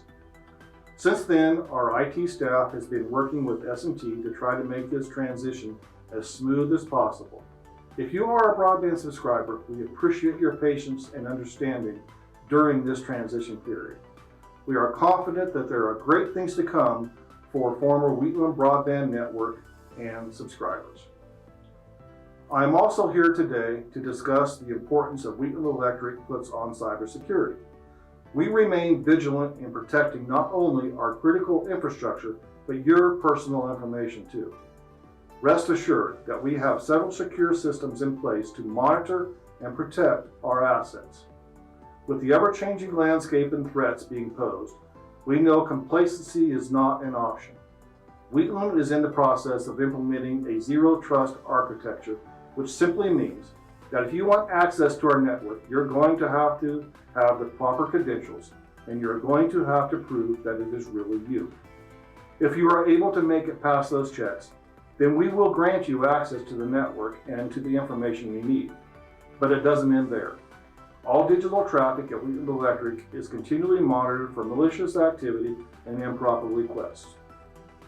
Since then, our IT staff has been working with S&T to try to make this transition as smooth as possible. If you are a broadband subscriber, we appreciate your patience and understanding during this transition period. We are confident that there are great things to come for former Wheatland Broadband Network and subscribers. I am also here today to discuss the importance of Wheatland Electric puts on cybersecurity. We remain vigilant in protecting not only our critical infrastructure, but your personal information too. Rest assured that we have several secure systems in place to monitor and protect our assets. With the ever-changing landscape and threats being posed, we know complacency is not an option. Wheatland is in the process of implementing a zero-trust architecture, which simply means that if you want access to our network, you're going to have the proper credentials, and you're going to have to prove that it is really you. If you are able to make it past those checks, then we will grant you access to the network and to the information you need. But it doesn't end there. All digital traffic at Wheatland Electric is continually monitored for malicious activity and improper requests.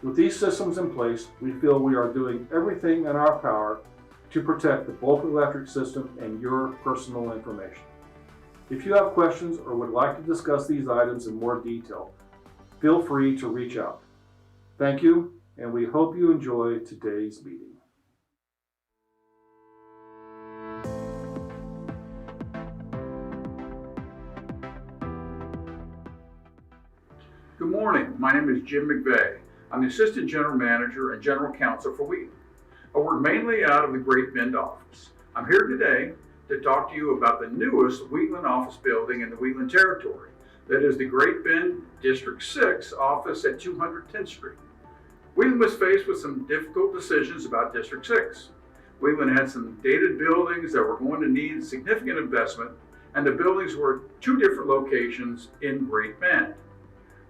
With these systems in place, we feel we are doing everything in our power to protect the bulk electric system and your personal information. If you have questions or would like to discuss these items in more detail, feel free to reach out. Thank you, and we hope you enjoy today's meeting. Good morning. My name is Jim McVeigh. I'm the Assistant General Manager and General Counsel for Wheatland. I work mainly out of the Great Bend office. I'm here today to talk to you about the newest Wheatland office building in the Wheatland Territory. That is the Great Bend District 6 office at 210th Street. Wheatland was faced with some difficult decisions about District 6. Wheatland had some dated buildings that were going to need significant investment, and the buildings were at two different locations in Great Bend.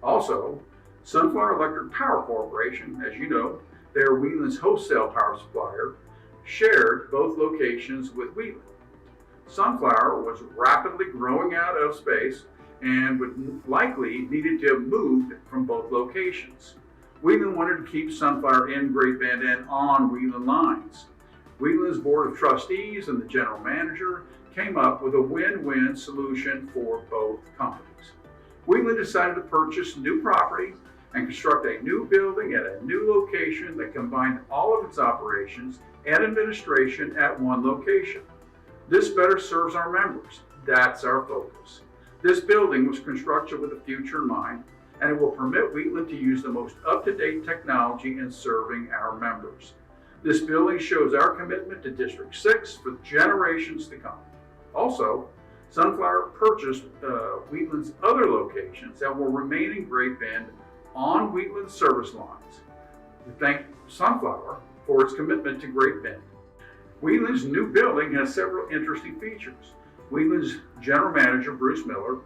Also, Sunflower Electric Power Corporation, as you know, they are Wheatland's wholesale power supplier, shared both locations with Wheatland. Sunflower was rapidly growing out of space and would likely needed to have moved from both locations. Wheatland wanted to keep Sunflower in Great Bend and on Wheatland lines. Wheatland's Board of Trustees and the General Manager came up with a win-win solution for both companies. Wheatland decided to purchase new property and construct a new building at a new location that combined all of its operations and administration at one location. This better serves our members. That's our focus. This building was constructed with the future in mind, and it will permit Wheatland to use the most up-to-date technology in serving our members. This building shows our commitment to District 6 for generations to come. Also, Sunflower purchased Wheatland's other locations that will remain in Great Bend on Wheatland's service lines. We thank Sunflower for its commitment to Great Bend. Wheatland's new building has several interesting features. Wheatland's general manager, Bruce Miller,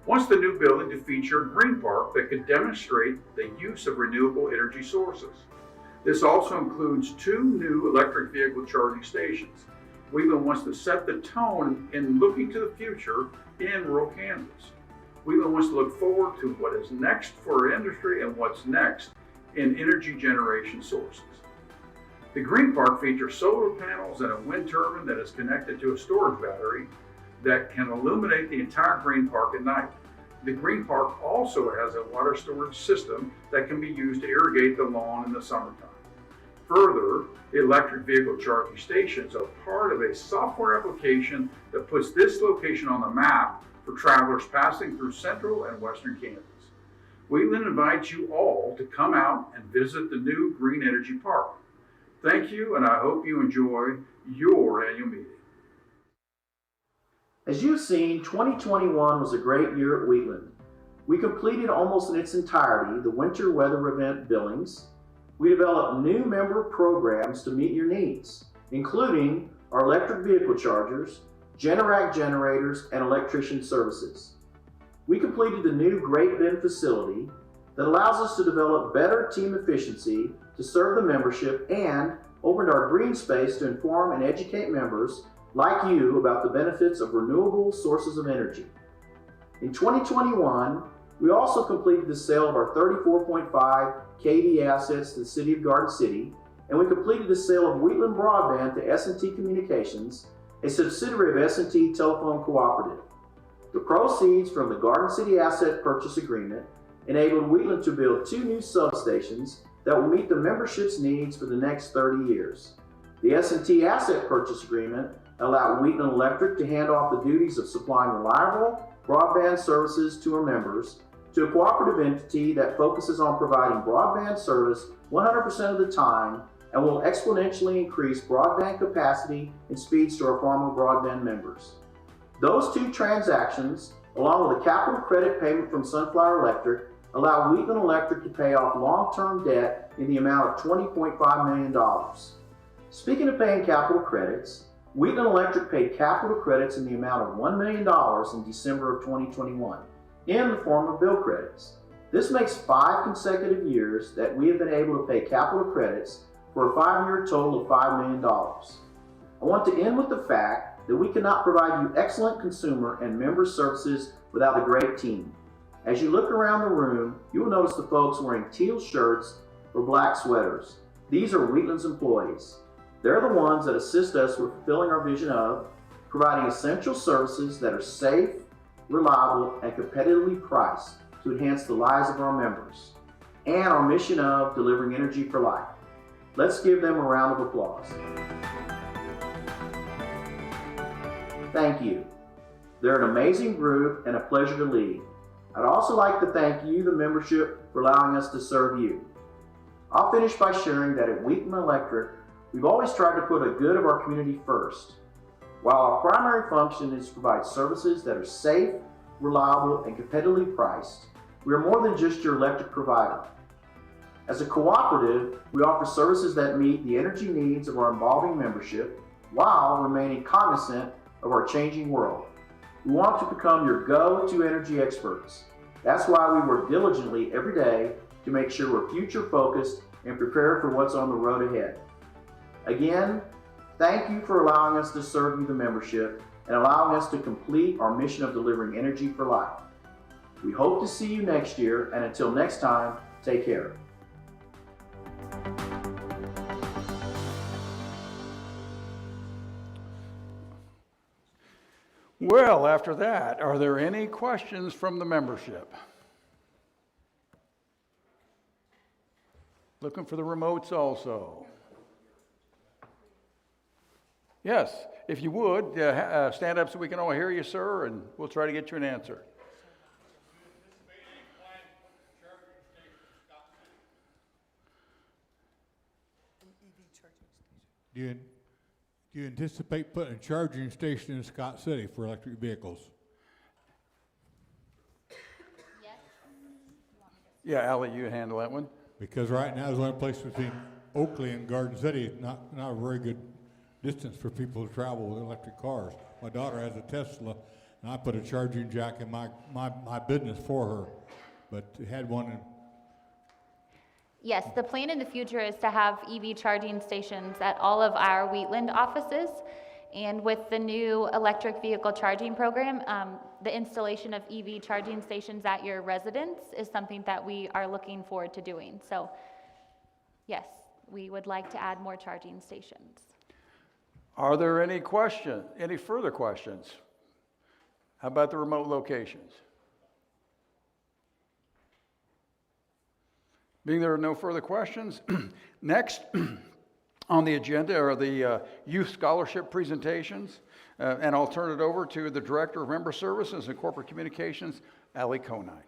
wants the new building to feature a green park that could demonstrate the use of renewable energy sources. This also includes 2 new electric vehicle charging stations. Wheatland wants to set the tone in looking to the future in rural Kansas. Wheatland wants to look forward to what is next for our industry and what's next in energy generation sources. The Green Park features solar panels and a wind turbine that is connected to a storage battery that can illuminate the entire Green Park at night. The Green Park also has a water storage system that can be used to irrigate the lawn in the summertime. Further, the electric vehicle charging stations are part of a software application that puts this location on the map for travelers passing through central and western Kansas. Wheatland invites you all to come out and visit the new Green Energy Park. Thank you, and I hope you enjoy your annual meeting. As you've seen, 2021 was a great year at Wheatland. We completed almost in its entirety the winter weather event billings. We developed new member programs to meet your needs, including our electric vehicle chargers, Generac generators, and electrician services. We completed the new Great Bend facility that allows us to develop better team efficiency to serve the membership and opened our green space to inform and educate members like you about the benefits of renewable sources of energy. In 2021, we also completed the sale of our 34.5 kV assets to the City of Garden City, and we completed the sale of Wheatland Broadband to S&T Communications, a subsidiary of S&T Telephone Cooperative. The proceeds from the Garden City Asset Purchase Agreement enabled Wheatland to build 2 new substations that will meet the membership's needs for the next 30 years. The S&T Asset Purchase Agreement allowed Wheatland Electric to hand off the duties of supplying reliable broadband services to our members to a cooperative entity that focuses on providing broadband service 100% of the time and will exponentially increase broadband capacity and speeds to our former broadband members. Those 2 transactions, along with a capital credit payment from Sunflower Electric, allow Wheatland Electric to pay off long-term debt in the amount of $20.5 million. Speaking of paying capital credits, Wheatland Electric paid capital credits in the amount of $1 million in December of 2021 in the form of bill credits. This makes 5 consecutive years that we have been able to pay capital credits for a 5-year total of $5 million. I want to end with the fact that we cannot provide you excellent consumer and member services without a great team. As you look around the room, you will notice the folks wearing teal shirts or black sweaters. These are Wheatland's employees. They're the ones that assist us with fulfilling our vision of providing essential services that are safe, reliable, and competitively priced to enhance the lives of our members, and our mission of delivering energy for life. Let's give them a round of applause. Thank you. They're an amazing group and a pleasure to lead. I'd also like to thank you, the membership, for allowing us to serve you. I'll finish by sharing that at Wheatland Electric, we've always tried to put the good of our community first. While our primary function is to provide services that are safe, reliable, and competitively priced, we are more than just your electric provider. As a cooperative, we offer services that meet the energy needs of our evolving membership while remaining cognizant of our changing world. We want to become your go-to energy experts. That's why we work diligently every day to make sure we're future-focused and prepared for what's on the road ahead. Again, thank you for allowing us to serve you, the membership, and allowing us to complete our mission of delivering energy for life. We hope to see you next year, and until next time, take care. Well, after that, are there any questions from the membership? Looking for the remotes also. Yes, if you would, stand up so we can all hear you, sir, and we'll try to get you an answer. Do you anticipate putting a charging station in Scott City for electric vehicles? Yeah, Ally, you handle that one. Because right now, there's only place between Oakley and Garden City, not a very good distance for people to travel with electric cars. My daughter has a Tesla, and I put a charging jack in my business for her, but had one in. Yes, the plan in the future is to have EV charging stations at all of our Wheatland offices. And with the new electric vehicle charging program, the installation of EV charging stations at your residence is something that we are looking forward to doing. So yes, we would like to add more charging stations. Are there any further questions? How about the remote locations? Being there are no further questions, next on the agenda are the youth scholarship presentations, and I'll turn it over to the Director of Member Services and Corporate Communications, Ally Conine.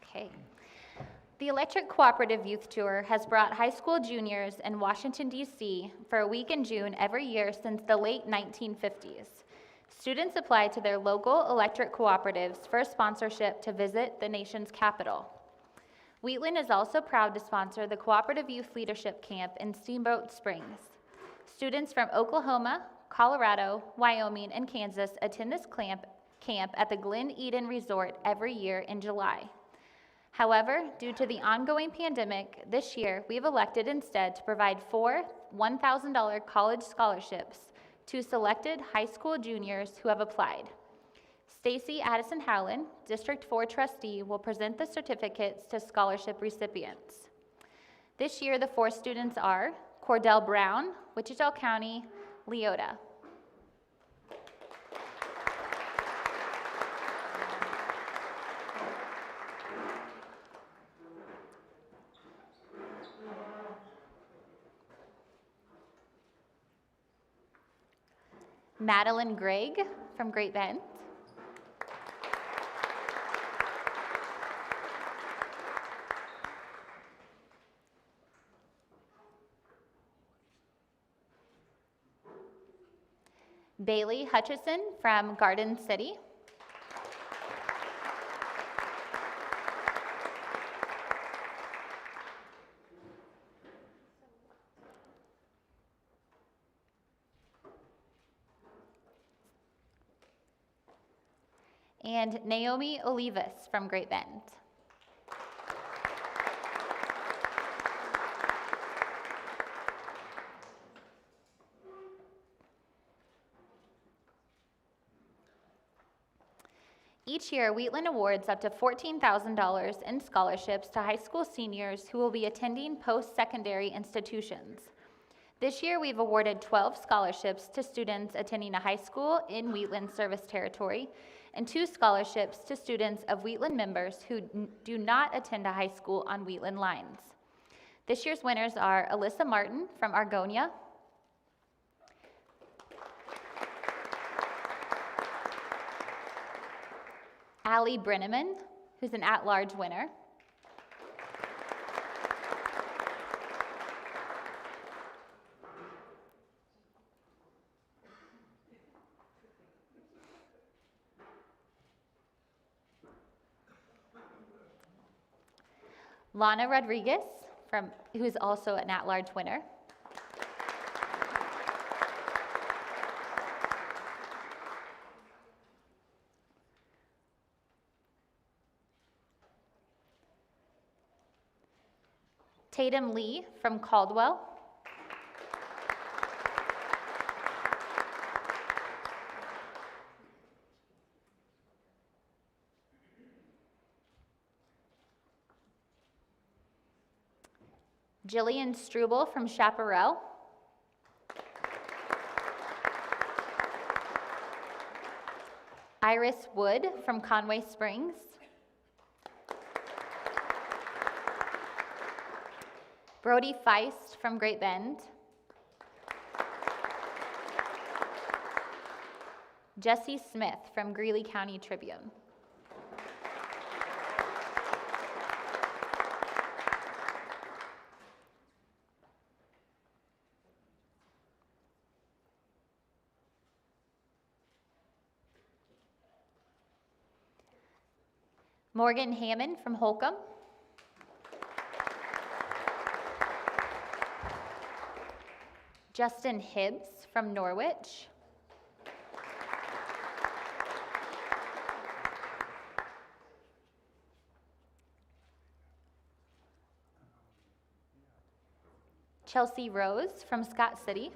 Okay. The Electric Cooperative Youth Tour has brought high school juniors in Washington, D.C. for a week in June every year since the late 1950s. Students apply to their local electric cooperatives for sponsorship to visit the nation's capital. Wheatland is also proud to sponsor the Cooperative Youth Leadership Camp in Steamboat Springs. Students from Oklahoma, Colorado, Wyoming, and Kansas attend this camp at the Glen Eden Resort every year in July. However, due to the ongoing pandemic, this year we've elected instead to provide 4 $1,000 college scholarships to selected high school juniors who have applied. Stacy Addison Howland, District 4 trustee, will present the certificates to scholarship recipients. This year, the 4 students are Cordell Brown, Wichita County, Leota. Madeline Gregg from Great Bend. Bailey Hutchison from Garden City. And Naomi Olivas from Great Bend. Each year, Wheatland awards up to $14,000 in scholarships to high school seniors who will be attending post-secondary institutions. This year, we've awarded 12 scholarships to students attending a high school in Wheatland service territory, and 2 scholarships to students of Wheatland members who do not attend a high school on Wheatland lines. This year's winners are Alyssa Martin from Argonia, Allie Brenneman, who's an at-large winner, Lana Rodriguez, who's also an at-large winner, Tatum Lee from Caldwell, Jillian Struble from Chaparral, Iris Wood from Conway Springs. Brody Feist from Great Bend. Jesse Smith from Greeley County Tribune. Morgan Hammond from Holcomb. Justin Hibbs from Norwich. Chelsea Rose from Scott City.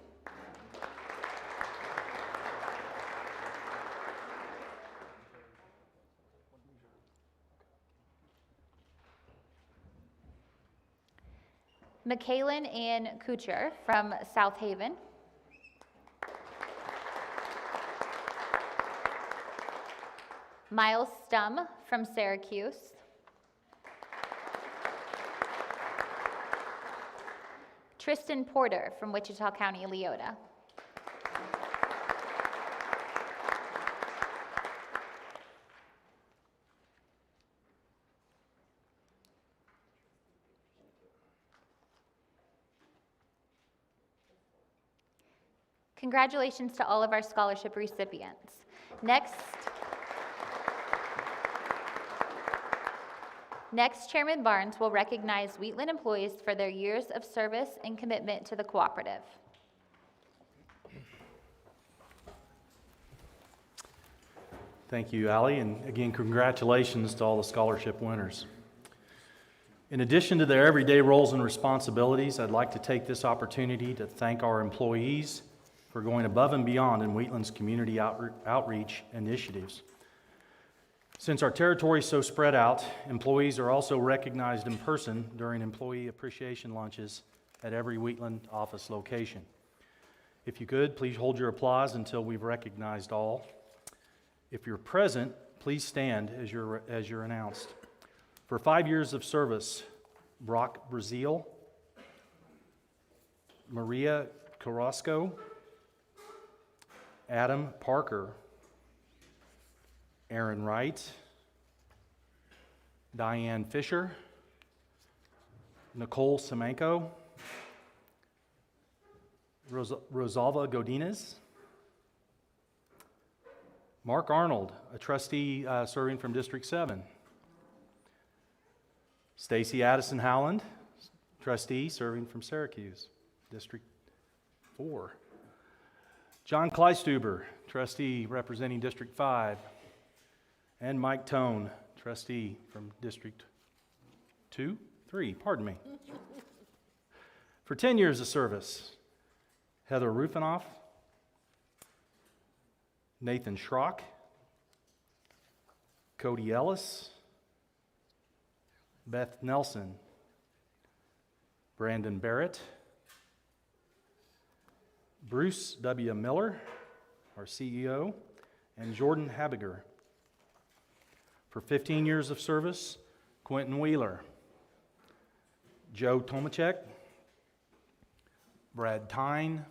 Michaelin Ann Kucher from South Haven. Miles Stum from Syracuse. Tristan Porter from Wichita County, Leota. Congratulations to all of our scholarship recipients. Next, Chairman Barnes will recognize Wheatland employees for their years of service and commitment to the cooperative. Thank you, Allie, and again, congratulations to all the scholarship winners. In addition to their everyday roles and responsibilities, I'd like to take this opportunity to thank our employees for going above and beyond in Wheatland's community outreach initiatives. Since our territory is so spread out, employees are also recognized in person during employee appreciation lunches at every Wheatland office location. If you could, please hold your applause until we've recognized all. If you're present, please stand as you're announced. For 5 years of service, Brock Brazil, Maria Carrasco, Adam Parker, Aaron Wright, Diane Fisher, Nicole Semenko, Rosalva Godinez, Mark Arnold, a trustee serving from District 7, Stacy Addison Howland, trustee serving from Syracuse, District 4, John Kleistuber, trustee representing District 5, and Mike Tone, trustee from District 3, pardon me. For 10 years of service, Heather Rufinoff, Nathan Schrock, Cody Ellis, Beth Nelson, Brandon Barrett, Bruce W. Miller, our CEO, and Jordan Habiger. For 15 years of service, Quentin Wheeler, Joe Tomachek, Brad Tyne,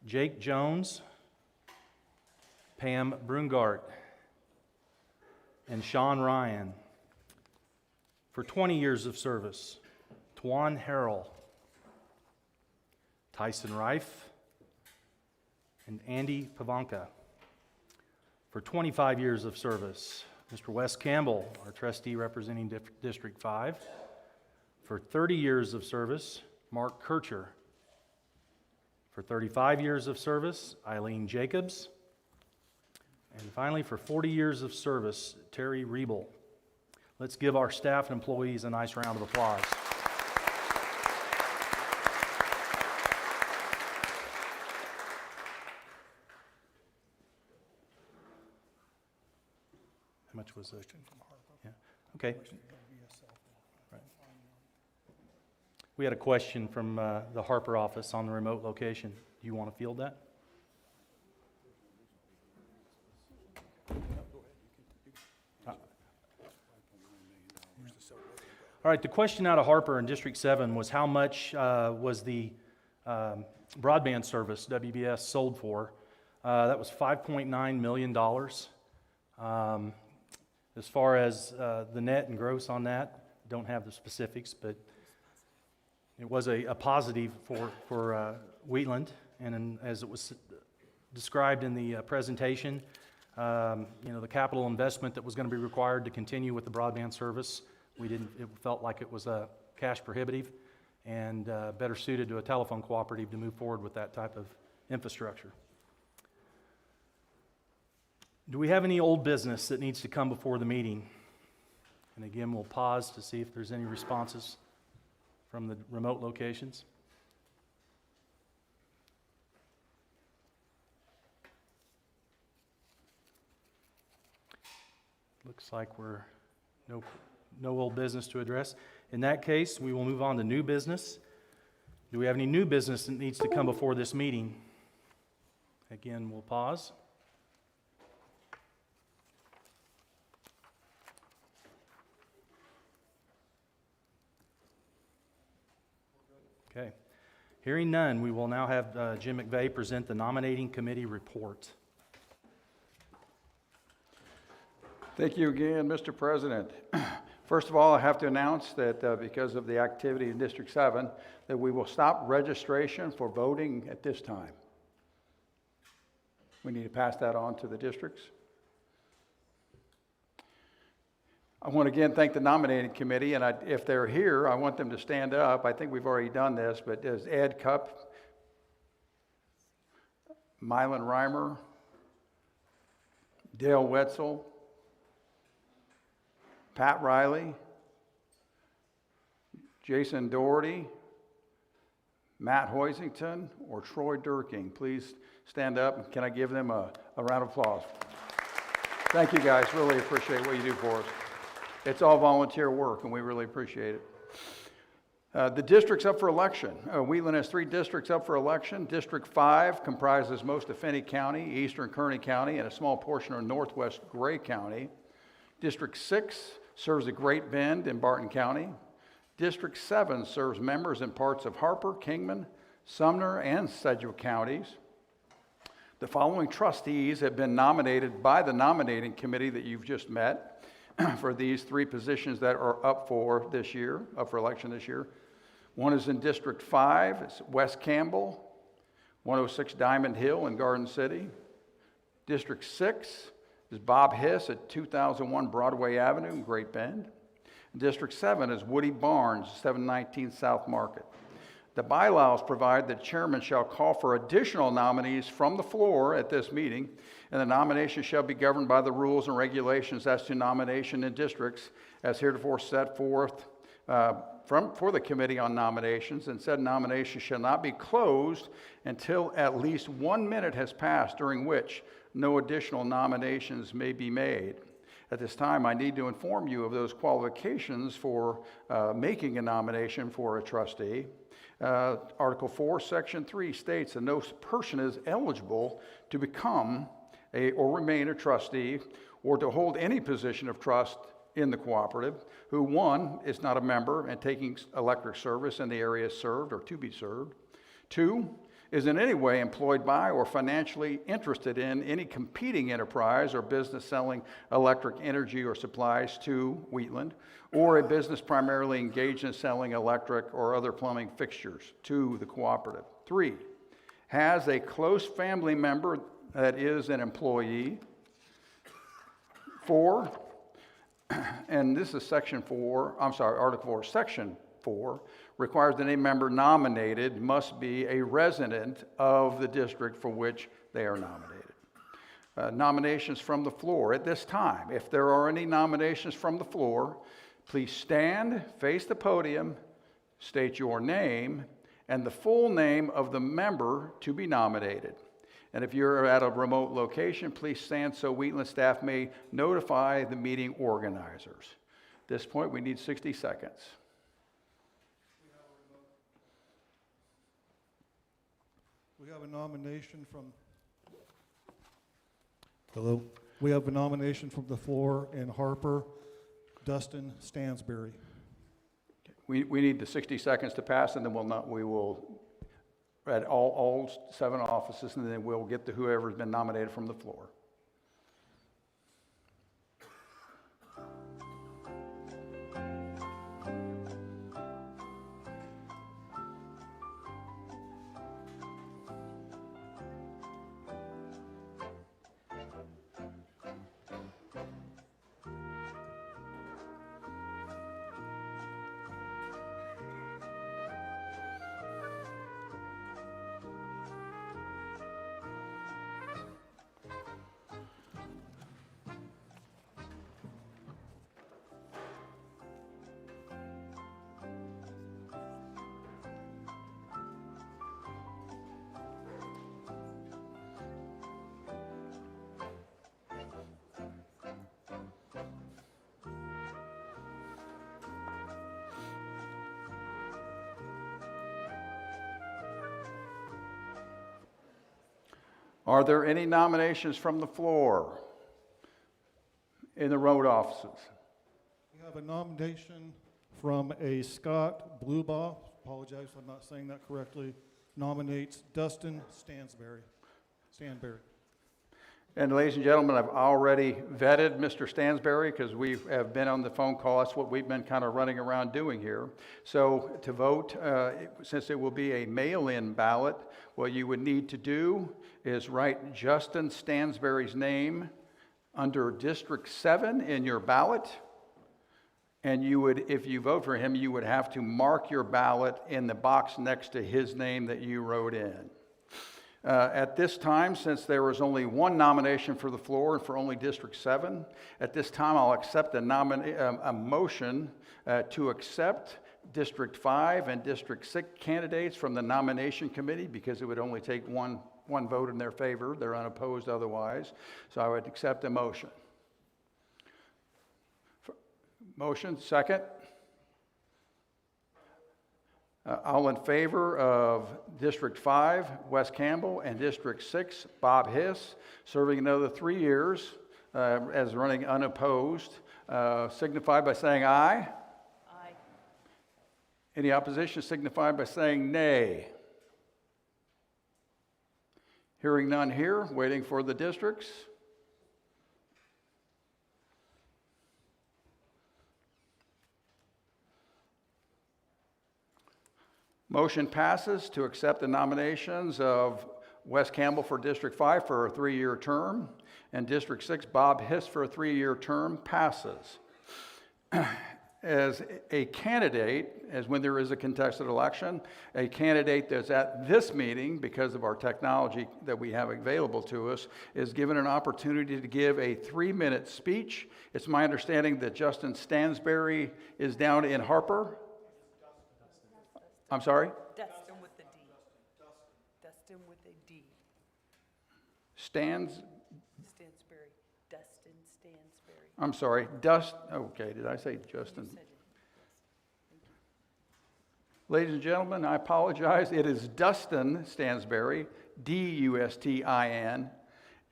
Jake Jones, Pam Brungart, and Sean Ryan. For 20 years of service, Twan Harrell, Tyson Reif, and Andy Pavanka. For 25 years of service, Mr. Wes Campbell, our trustee representing District 5. For 30 years of service, Mark Kircher. For 35 years of service, Eileen Jacobs. And finally, for 40 years of service, Terry Riebel. Let's give our staff and employees a nice round of applause. How much was that? Yeah. Okay. Right. We had a question from the Harper office on the remote location. Do you want to field that? All right, the question out of Harper in District 7 was how much was the broadband service, WBS, sold for. That was $5.9 million. As far as the net and gross on that, don't have the specifics, but it was a positive for Wheatland, and as it was described in the presentation, the capital investment that was going to be required to continue with the broadband service, it felt like it was cash prohibitive and better suited to a telephone cooperative to move forward with that type of infrastructure. Do we have any old business that needs to come before the meeting? And again, we'll pause to see if there's any responses from the remote locations. Looks like we're no old business to address. In that case, we will move on to new business. Do we have any new business that needs to come before this meeting? Again, we'll pause. Okay. Hearing none, we will now have Jim McVeigh present the nominating committee report. Thank you again, Mr. President. First of all, I have to announce that because of the activity in District 7, that we will stop registration for voting at this time. We need to pass that on to the districts. I want to again thank the nominating committee, and if they're here, I want them to stand up. I think we've already done this, but there's Ed Cupp, Mylan Reimer, Dale Wetzel, Pat Riley, Jason Doherty, Matt Hoisington, or Troy Durking. Please stand up. Can I give them a round of applause? Thank you guys. Really appreciate what you do for us. It's all volunteer work, and we really appreciate it. The districts up for election. Wheatland has 3 districts up for election. District 5 comprises most of Finney County, Eastern Kearney County, and a small portion of northwest Gray County. District 6 serves the Great Bend in Barton County. District 7 serves members in parts of Harper, Kingman, Sumner, and Sedgwick counties. The following trustees have been nominated by the nominating committee that you've just met for these 3 positions that are up for election this year. One is in District 5, it's Wes Campbell, 106 Diamond Hill in Garden City. District 6 is Bob Hiss at 2001 Broadway Avenue in Great Bend. District 7 is Woody Barnes, 719 South Market. The bylaws provide that chairman shall call for additional nominees from the floor at this meeting, and the nomination shall be governed by the rules and regulations as to nomination in districts as heretofore set forth for the Committee on Nominations, and said nomination shall not be closed until at least 1 minute has passed, during which no additional nominations may be made. At this time, I need to inform you of those qualifications for making a nomination for a trustee. Article 4, Section 3 states that no person is eligible to become or remain a trustee or to hold any position of trust in the cooperative who, 1, is not a member and taking electric service in the area served or to be served, 2, is in any way employed by or financially interested in any competing enterprise or business selling electric energy or supplies to Wheatland, or a business primarily engaged in selling electric or other plumbing fixtures to the cooperative. 3, has a close family member that is an employee. 4, and this is Article 4, Section 4, requires that any member nominated must be a resident of the district for which they are nominated. Nominations from the floor. At this time, if there are any nominations from the floor, please stand, face the podium, state your name, and the full name of the member to be nominated. And if you're at a remote location, please stand so Wheatland staff may notify the meeting organizers. At this point, we need 60 seconds. We have a nomination from... Hello? We have a nomination from the floor in Harper, Dustin Stansberry. we need the 60 seconds to pass, and then we will, at all 7 offices, and then we'll get to whoever's been nominated from the floor. Are there any nominations from the floor in the road offices? We have a nomination from a Scott Bluebaugh, apologize if I'm not saying that correctly, nominates Dustin Stansberry. And ladies and gentlemen, I've already vetted Mr. Stansberry because we have been on the phone call. That's what we've been kind of running around doing here. So to vote, since it will be a mail-in ballot, what you would need to do is write Justin Stansberry's name under District 7 in your ballot. And you would, if you vote for him, you would have to mark your ballot in the box next to his name that you wrote in. At this time, since there was only one nomination for the floor and for only District 7, at this time I'll accept a motion to accept District 5 and District 6 candidates from the nomination committee, because it would only take one vote in their favor. They're unopposed otherwise. So I would accept a motion. Motion, second. All in favor of District 5, Wes Campbell, and District 6, Bob Hiss, serving another 3 years as running unopposed, signify by saying aye. Aye. Any opposition signify by saying nay. Hearing none here, waiting for the districts. Motion passes to accept the nominations of Wes Campbell for District 5 for a 3-year term, and District 6, Bob Hiss for a 3-year term passes. As a candidate, as when there is a contested election, a candidate that's at this meeting, because of our technology that we have available to us, is given an opportunity to give a 3-minute speech. It's my understanding that Justin Stansberry is down in Harper. I'm sorry? Dustin with a D. Dustin with a D. Stansberry. Dustin Stansberry. I'm sorry, okay, did I say Justin? Ladies and gentlemen, I apologize. It is Dustin Stansberry, D-U-S-T-I-N,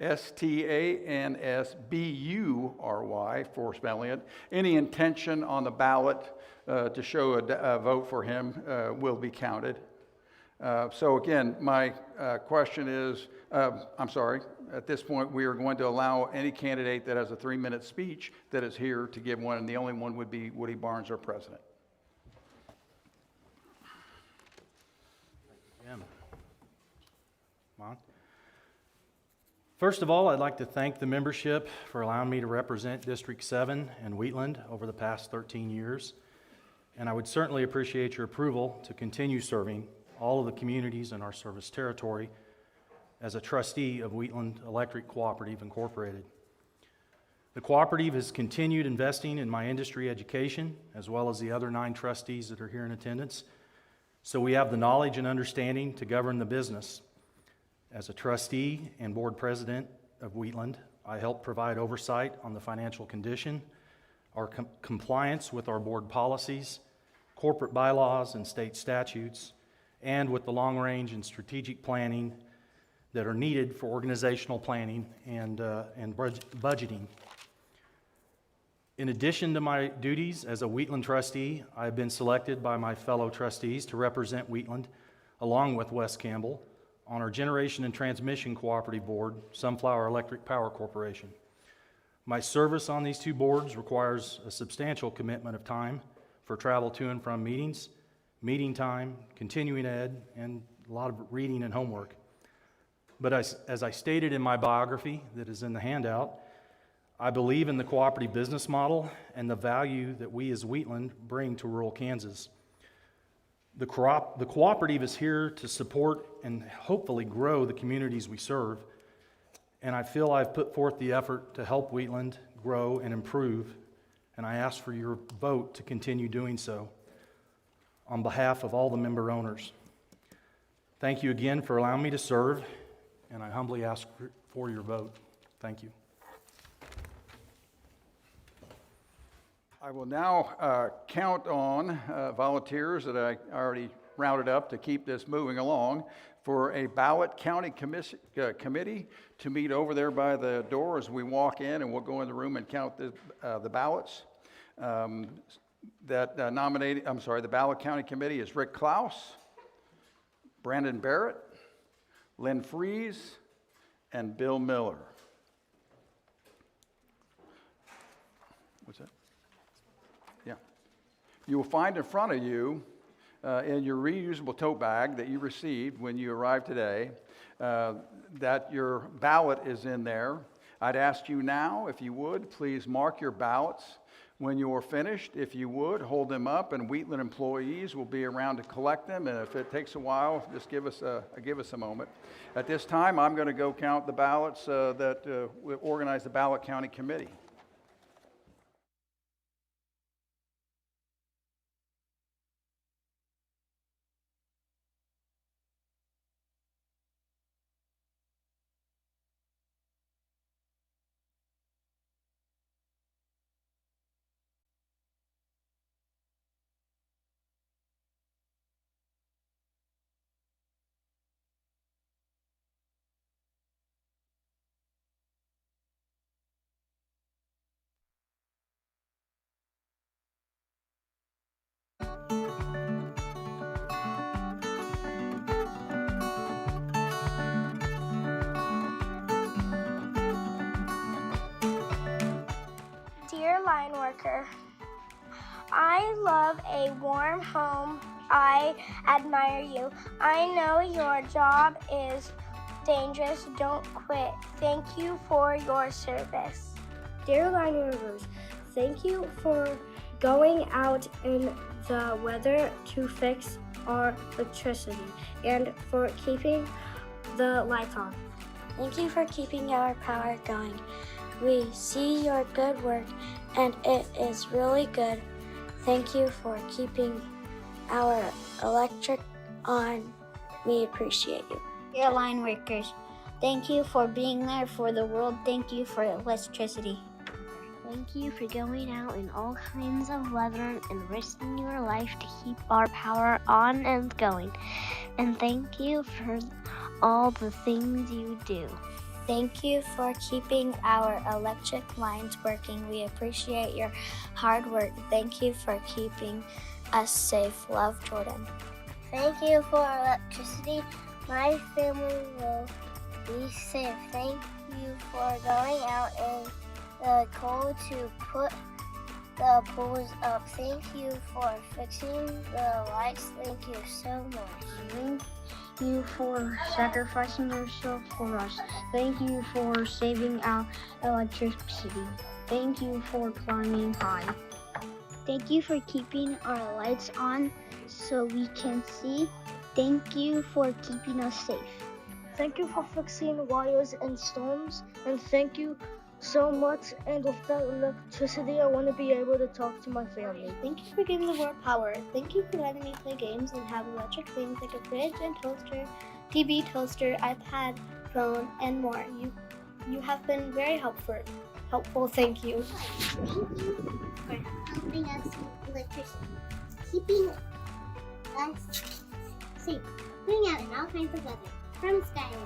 S-T-A-N-S-B-U-R-Y, for spelling it. Any intention on the ballot to show a vote for him will be counted. So again, my question is, I'm sorry, at this point we are going to allow any candidate that has a 3-minute speech that is here to give one, and the only one would be Woody Barnes, our president. Jim. Come on. First of all, I'd like to thank the membership for allowing me to represent District 7 and Wheatland over the past 13 years. And I would certainly appreciate your approval to continue serving all of the communities in our service territory as a trustee of Wheatland Electric Cooperative Incorporated. The cooperative has continued investing in my industry education, as well as the other 9 trustees that are here in attendance, so we have the knowledge and understanding to govern the business. As a trustee and board president of Wheatland, I help provide oversight on the financial condition, our compliance with our board policies, corporate bylaws and state statutes, and with the long-range and strategic planning that are needed for organizational planning and budgeting. In addition to my duties as a Wheatland trustee, I have been selected by my fellow trustees to represent Wheatland, along with Wes Campbell, on our Generation and Transmission Cooperative Board, Sunflower Electric Power Corporation. My service on these two boards requires a substantial commitment of time for travel to and from meetings, meeting time, continuing ed, and a lot of reading and homework. But as I stated in my biography that is in the handout, I believe in the cooperative business model and the value that we as Wheatland bring to rural Kansas. The cooperative is here to support and hopefully grow the communities we serve, and I feel I've put forth the effort to help Wheatland grow and improve, and I ask for your vote to continue doing so on behalf of all the member owners. Thank you again for allowing me to serve, and I humbly ask for your vote. Thank you. I will now count on volunteers that I already rounded up to keep this moving along for a ballot county committee to meet over there by the door as we walk in, and we'll go in the room and count the ballots. The ballot county committee is Rick Klaus, Brandon Barrett, Lynn Fries, and Bill Miller. What's that? Yeah. You will find in front of you in your reusable tote bag that you received when you arrived today that your ballot is in there. I'd ask you now, if you would, please mark your ballots. When you're finished, if you would, hold them up, and Wheatland employees will be around to collect them. And if it takes a while, just give us a moment. At this time, I'm going to go count the ballots that we organize the ballot county committee. Dear line worker, I love a warm home. I admire you. I know your job is dangerous. Don't quit. Thank you for your service. Dear line workers, thank you for going out in the weather to fix our electricity and for keeping the lights on. Thank you for keeping our power going. We see your good work and it is really good. Thank you for keeping our electric on. We appreciate you. Dear line workers, thank you for being there for the world. Thank you for electricity. Thank you for going out in all kinds of weather and risking your life to keep our power on and going. And thank you for all the things you do. Thank you for keeping our electric lines working. We appreciate your hard work. Thank you for keeping us safe. Love, Jordan. Thank you for electricity. My family will be safe. Thank you for going out in the cold to put the poles up. Thank you for fixing the lights. Thank you so much. Thank you for sacrificing yourself for us. Thank you for saving our electricity. Thank you for climbing high. Thank you for keeping our lights on so we can see. Thank you for keeping us safe. Thank you for fixing wires and storms, and thank you so much. And without electricity, I want to be able to talk to my family. Thank you for giving the world power. Thank you for letting me play games and have electric things like a fridge and toaster, TV, toaster, iPad, phone, and more. You have been very helpful. Thank you. Thank you for helping us with electricity, keeping us safe, going out in all kinds of weather. From Skyline.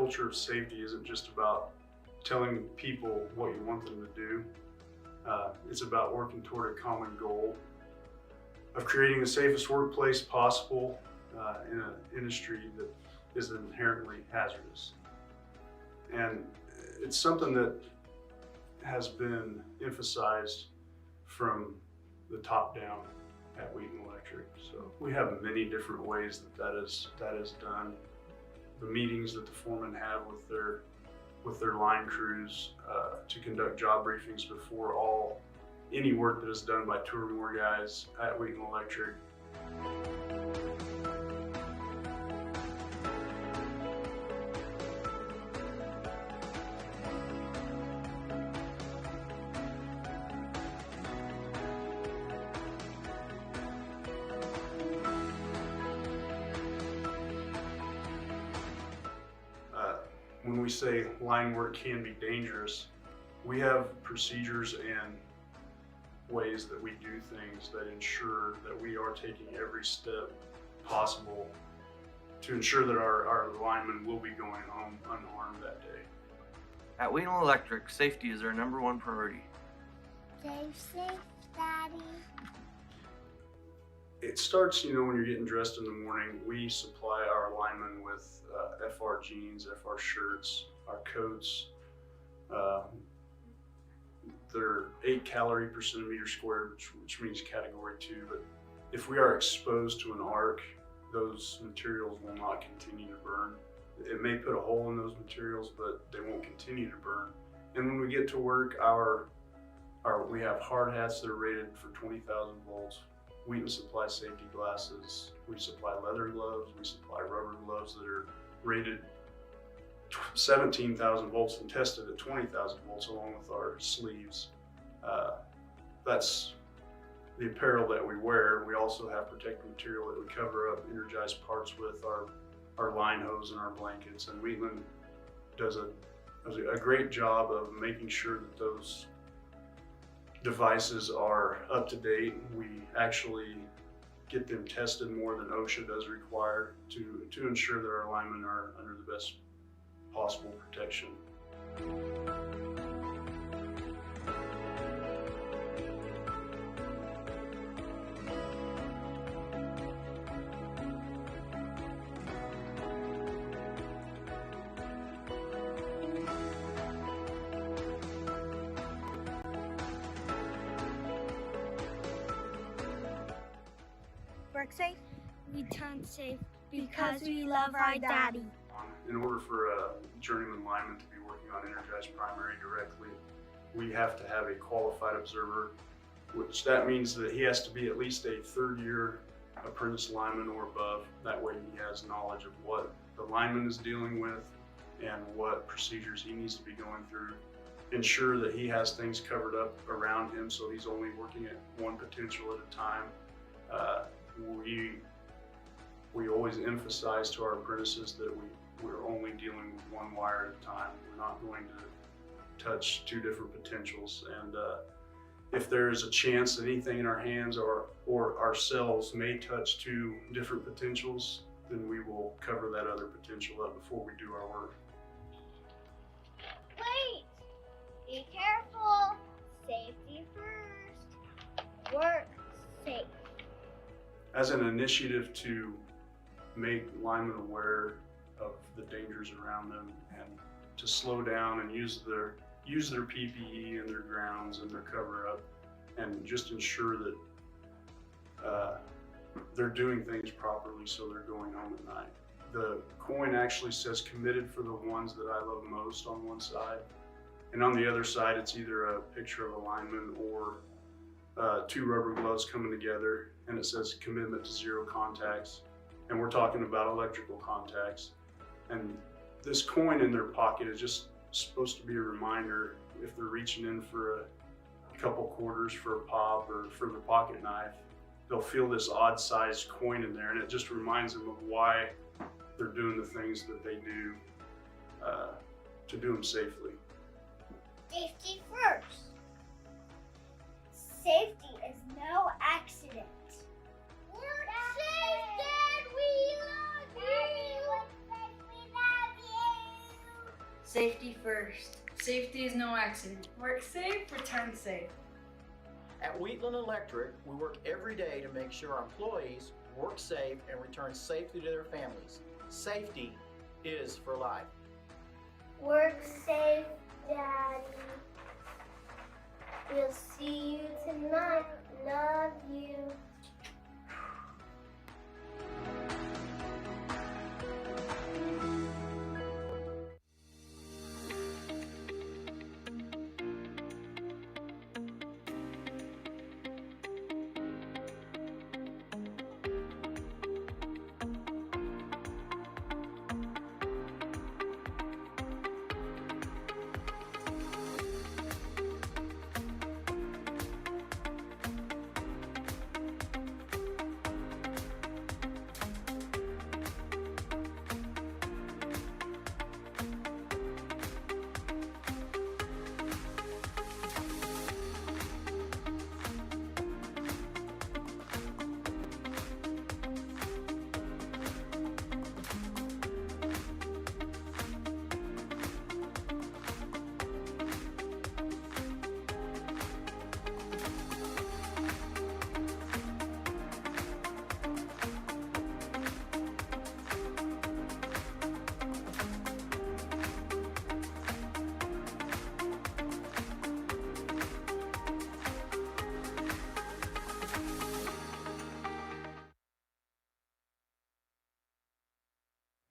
culture of safety isn't just about telling people what you want them to do. It's about working toward a common goal of creating the safest workplace possible in an industry that is inherently hazardous. And it's something that has been emphasized from the top down at Wheaton Electric. So we have many different ways that is done. The meetings that the foremen have with their line crews to conduct job briefings before any work that is done by two or more guys at Wheaton Electric. When we say line work can be dangerous, we have procedures and ways that we do things that ensure that we are taking every step possible to ensure that our linemen will be going home unharmed that day. At Wheaton Electric, safety is our #1 priority. Stay safe, Daddy. It starts, when you're getting dressed in the morning. We supply our linemen with FR jeans, FR shirts, our coats. They're 8 calorie per centimeter squared, which means category 2. But if we are exposed to an arc, those materials will not continue to burn. It may put a hole in those materials, but they won't continue to burn. And when we get to work, we have hard hats that are rated for 20,000 volts. Wheaton supplies safety glasses. We supply leather gloves. We supply rubber gloves that are rated 17,000 volts and tested at 20,000 volts, along with our sleeves. That's the apparel that we wear. We also have protective material that we cover up energized parts with, our line hose and our blankets. And Wheatland does a great job of making sure that those devices are up to date. We actually get them tested more than OSHA does require to ensure that our linemen are under the best possible protection. Work safe, return safe, because we love our daddy. In order for a journeyman lineman to be working on energized primary directly, we have to have a qualified observer, which that means that he has to be at least a 3rd-year apprentice lineman or above. That way he has knowledge of what the lineman is dealing with and what procedures he needs to be going through. Ensure that he has things covered up around him so he's only working at one potential at a time. We always emphasize to our apprentices that we're only dealing with one wire at a time. We're not going to touch 2 different potentials. And if there is a chance that anything in our hands or ourselves may touch 2 different potentials, then we will cover that other potential up before we do our work. Wait! Be careful! Safety first. Work safe. As an initiative to make linemen aware of the dangers around them and to slow down and use their PPE and their grounds and their cover up and just ensure that they're doing things properly so they're going home at night. The coin actually says committed for the ones that I love most on one side, and on the other side it's either a picture of a lineman or 2 rubber gloves coming together, and it says commitment to 0 contacts. And we're talking about electrical contacts. And this coin in their pocket is just supposed to be a reminder if they're reaching in for a couple quarters for a pop or for the pocket knife, they'll feel this odd sized coin in there, and it just reminds them of why they're doing the things that they do to do them safely. Safety first. Safety is no accident. Work safe, Dad. We love you. Work safe. We love you. Safety first. Safety is no accident. Work safe, return safe. At Wheatland Electric, we work every day to make sure our employees work safe and return safely to their families. Safety is for life. Work safe, Daddy. We'll see you tonight. Love you.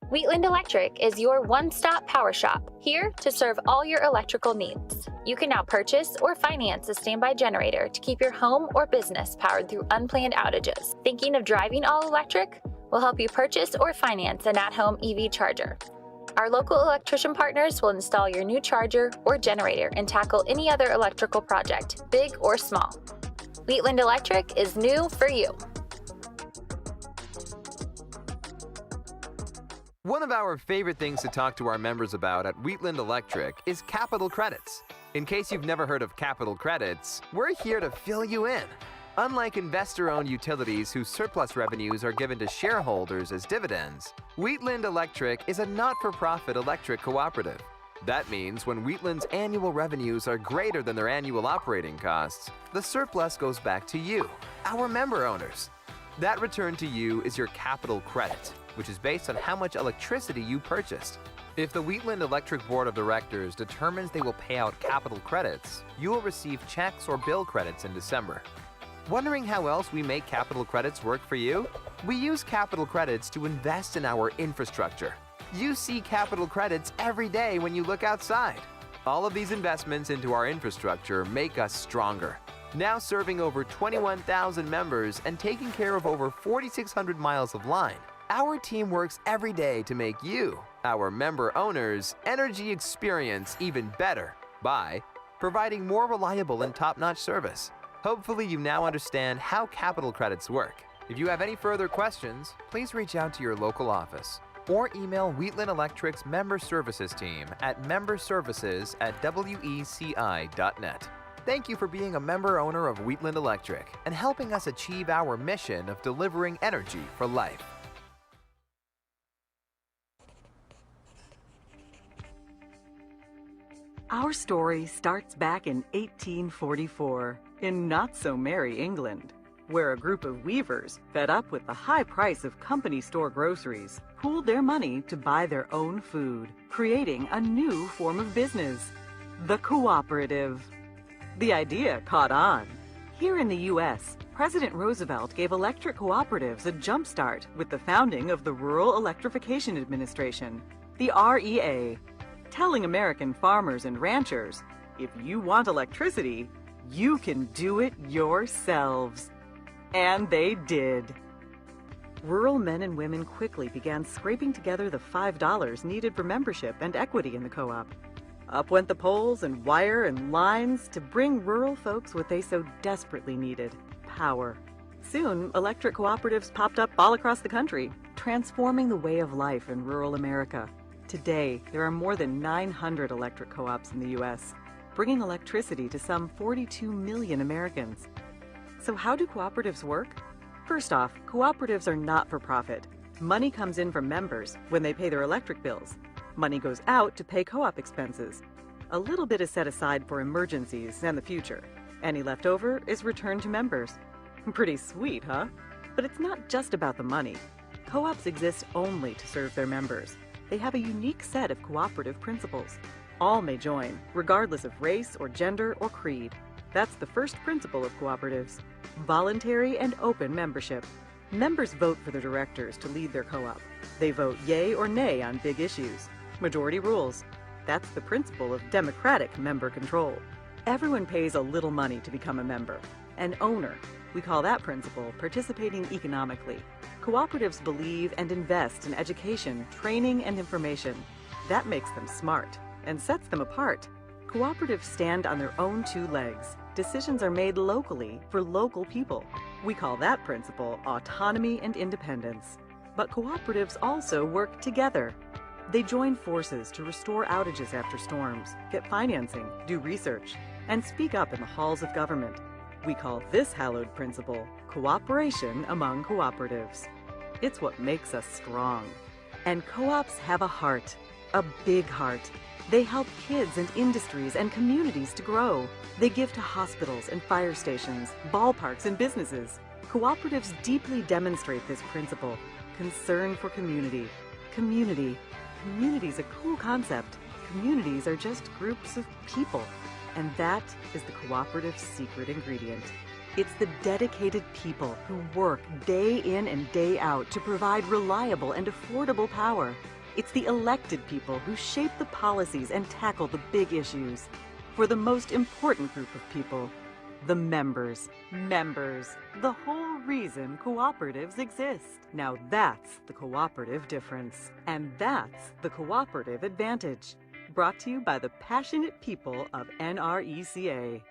Wheatland Electric is your one-stop power shop, here to serve all your electrical needs. You can now purchase or finance a standby generator to keep your home or business powered through unplanned outages. Thinking of driving all electric? We'll help you purchase or finance an at-home EV charger. Our local electrician partners will install your new charger or generator and tackle any other electrical project, big or small. Wheatland Electric is new for you. One of our favorite things to talk to our members about at Wheatland Electric is capital credits. In case you've never heard of capital credits, we're here to fill you in. Unlike investor-owned utilities whose surplus revenues are given to shareholders as dividends, Wheatland Electric is a not-for-profit electric cooperative. That means when Wheatland's annual revenues are greater than their annual operating costs, the surplus goes back to you, our member owners. That return to you is your capital credit, which is based on how much electricity you purchased. If the Wheatland Electric Board of Directors determines they will pay out capital credits, you will receive checks or bill credits in December. Wondering how else we make capital credits work for you? We use capital credits to invest in our infrastructure. You see capital credits every day when you look outside. All of these investments into our infrastructure make us stronger. Now serving over 21,000 members and taking care of over 4,600 miles of line, our team works every day to make you, our member owners, energy experience even better by providing more reliable and top-notch service. Hopefully you now understand how capital credits work. If you have any further questions, please reach out to your local office or email Wheatland Electric's Member Services team at memberservices@weci.net. Thank you for being a member owner of Wheatland Electric and helping us achieve our mission of delivering energy for life. Our story starts back in 1844 in not-so-merry England, where a group of weavers, fed up with the high price of company store groceries, pooled their money to buy their own food, creating a new form of business, the cooperative. The idea caught on. Here in the U.S., President Roosevelt gave electric cooperatives a jump start with the founding of the Rural Electrification Administration, the REA, telling American farmers and ranchers, if you want electricity, you can do it yourselves. And they did. Rural men and women quickly began scraping together the $5 needed for membership and equity in the co-op. Up went the poles and wire and lines to bring rural folks what they so desperately needed, power. Soon, electric cooperatives popped up all across the country, transforming the way of life in rural America. Today, there are more than 900 electric co-ops in the U.S., bringing electricity to some 42 million Americans. So how do cooperatives work? First off, cooperatives are not for profit. Money comes in from members when they pay their electric bills. Money goes out to pay co-op expenses. A little bit is set aside for emergencies and the future. Any leftover is returned to members. Pretty sweet, huh? But it's not just about the money. Co-ops exist only to serve their members. They have a unique set of cooperative principles. All may join, regardless of race or gender or creed. That's the first principle of cooperatives: voluntary and open membership. Members vote for their directors to lead their co-op. They vote yay or nay on big issues. Majority rules. That's the principle of democratic member control. Everyone pays a little money to become a member. An owner. We call that principle participating economically. Cooperatives believe and invest in education, training, and information. That makes them smart and sets them apart. Cooperatives stand on their own two legs. Decisions are made locally for local people. We call that principle autonomy and independence. But cooperatives also work together. They join forces to restore outages after storms, get financing, do research, and speak up in the halls of government. We call this hallowed principle cooperation among cooperatives. It's what makes us strong. And co-ops have a heart, a big heart. They help kids and industries and communities to grow. They give to hospitals and fire stations, ballparks and businesses. Cooperatives deeply demonstrate this principle: concern for community. Community's a cool concept. Communities are just groups of people. And that is the cooperative's secret ingredient. It's the dedicated people who work day in and day out to provide reliable and affordable power. It's the elected people who shape the policies and tackle the big issues. For the most important group of people, the members. Members. The whole reason cooperatives exist. Now that's the cooperative difference. And that's the cooperative advantage. Brought to you by the passionate people of NRECA.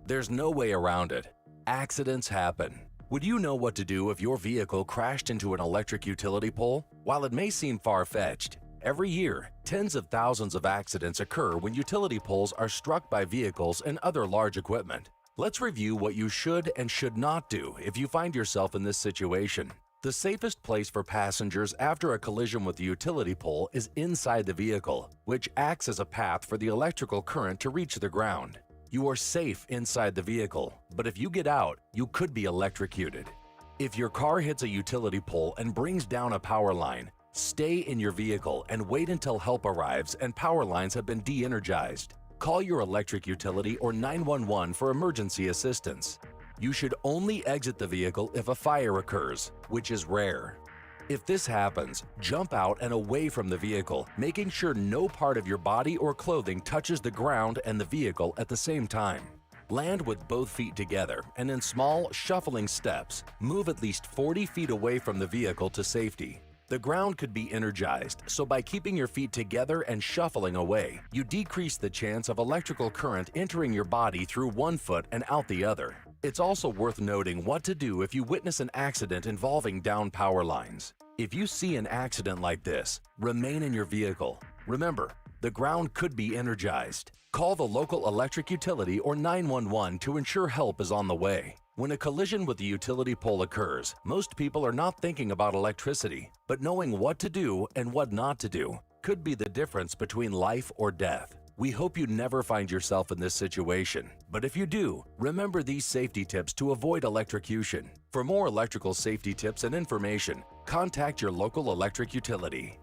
There's no way around it. Accidents happen. Would you know what to do if your vehicle crashed into an electric utility pole? While it may seem far-fetched, every year, tens of thousands of accidents occur when utility poles are struck by vehicles and other large equipment. Let's review what you should and should not do if you find yourself in this situation. The safest place for passengers after a collision with the utility pole is inside the vehicle, which acts as a path for the electrical current to reach the ground. You are safe inside the vehicle, but if you get out, you could be electrocuted. If your car hits a utility pole and brings down a power line, stay in your vehicle and wait until help arrives and power lines have been de-energized. Call your electric utility or 911 for emergency assistance. You should only exit the vehicle if a fire occurs, which is rare. If this happens, jump out and away from the vehicle, making sure no part of your body or clothing touches the ground and the vehicle at the same time. Land with both feet together and in small, shuffling steps, move at least 40 feet away from the vehicle to safety. The ground could be energized, so by keeping your feet together and shuffling away, you decrease the chance of electrical current entering your body through one foot and out the other. It's also worth noting what to do if you witness an accident involving down power lines. If you see an accident like this, remain in your vehicle. Remember, the ground could be energized. Call the local electric utility or 911 to ensure help is on the way. When a collision with the utility pole occurs, most people are not thinking about electricity, but knowing what to do and what not to do could be the difference between life or death. We hope you never find yourself in this situation, but if you do, remember these safety tips to avoid electrocution. For more electrical safety tips and information, contact your local electric utility.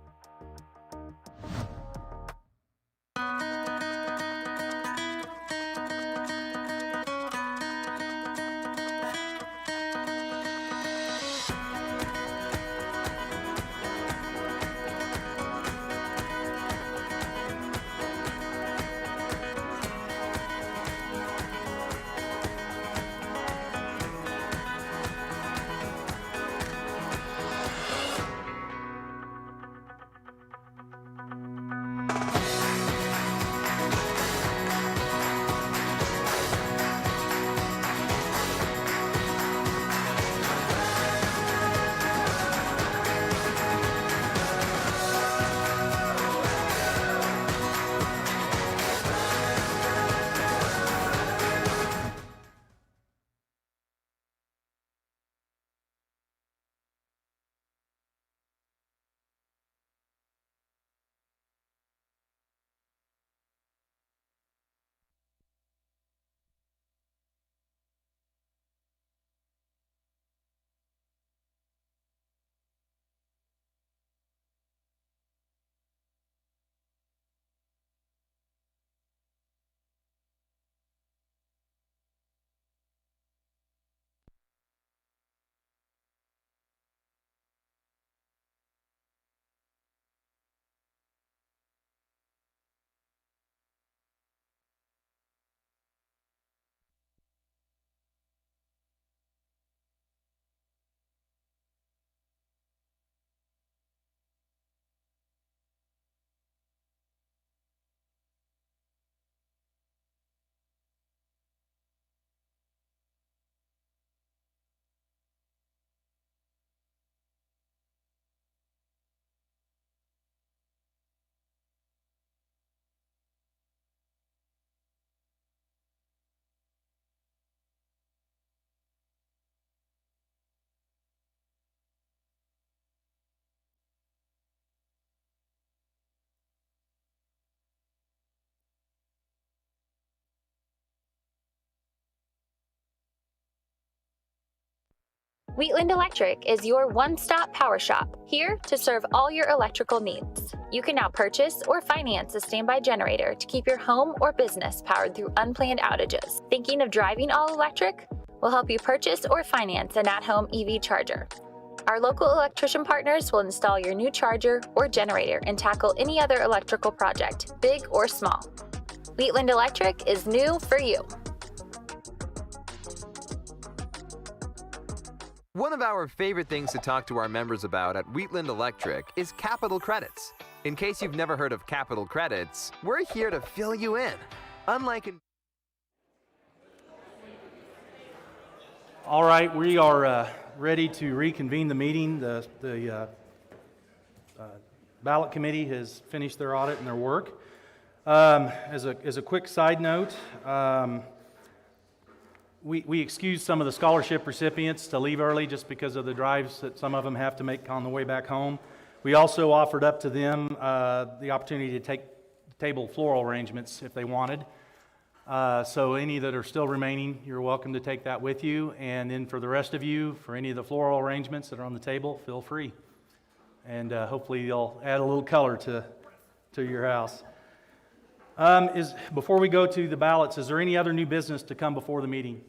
Wheatland Electric is your one-stop power shop, here to serve all your electrical needs. You can now purchase or finance a standby generator to keep your home or business powered through unplanned outages. Thinking of driving all electric? We'll help you purchase or finance an at-home EV charger. Our local electrician partners will install your new charger or generator and tackle any other electrical project, big or small. Wheatland Electric is new for you. One of our favorite things to talk to our members about at Wheatland Electric is capital credits. In case you've never heard of capital credits, we're here to fill you in. Unlike in All right, we are ready to reconvene the meeting. The ballot committee has finished their audit and their work. As a quick side note, we excused some of the scholarship recipients to leave early just because of the drives that some of them have to make on the way back home. We also offered up to them the opportunity to table floral arrangements if they wanted. So any that are still remaining, you're welcome to take that with you. And then for the rest of you, for any of the floral arrangements that are on the table, feel free. And hopefully you'll add a little color to your house. Before we go to the ballots, is there any other new business to come before the meeting?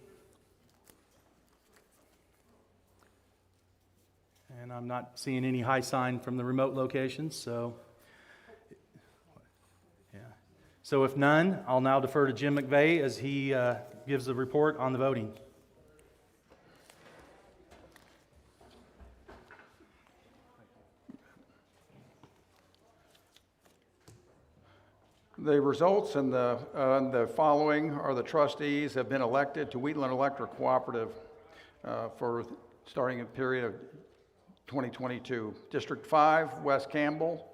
And I'm not seeing any high sign from the remote locations, so yeah. So if none, I'll now defer to Jim McVeigh as he gives the report on the voting. The results and the following are the trustees have been elected to Wheatland Electric Cooperative for starting a period of 2022. District 5, Wes Campbell.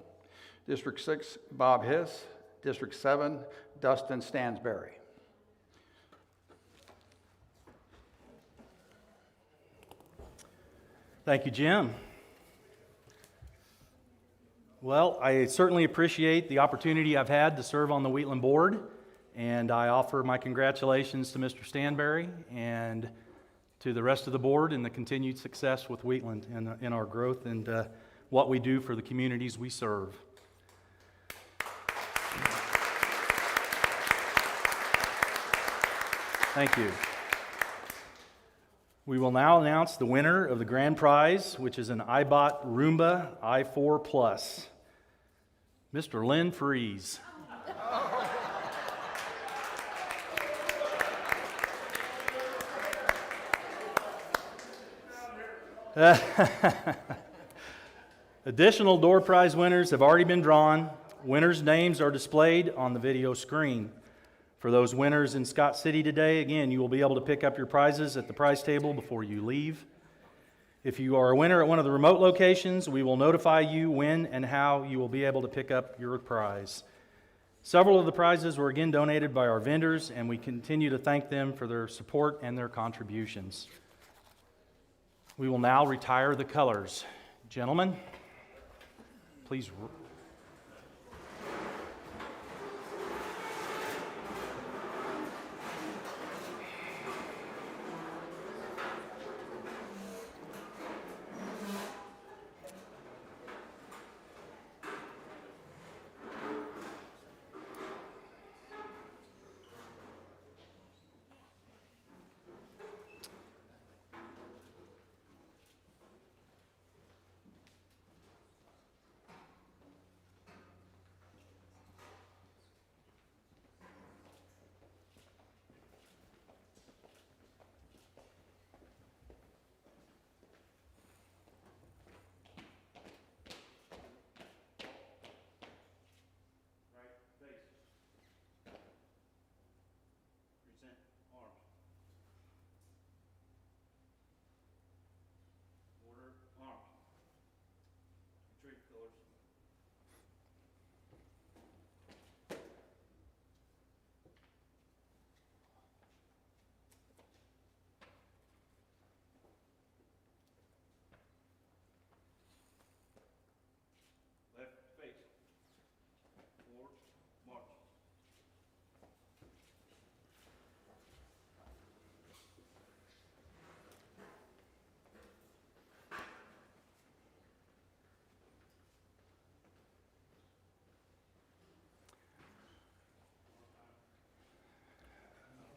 District 6, Bob Hiss. District 7, Dustin Stansberry. Thank you, Jim. Well, I certainly appreciate the opportunity I've had to serve on the Wheatland board, and I offer my congratulations to Mr. Stanberry and to the rest of the board in the continued success with Wheatland and in our growth and what we do for the communities we serve. Thank you. We will now announce the winner of the grand prize, which is an iBot Roomba i4 Plus, Mr. Lynn Freeze. Additional door prize winners have already been drawn. Winners' names are displayed on the video screen. For those winners in Scott City today, again, you will be able to pick up your prizes at the prize table before you leave. If you are a winner at one of the remote locations, we will notify you when and how you will be able to pick up your prize. Several of the prizes were again donated by our vendors, and we continue to thank them for their support and their contributions. We will now retire the colors. Gentlemen, please.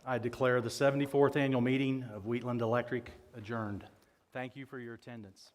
I declare the 74th annual meeting of Wheatland Electric adjourned. Thank you for your attendance.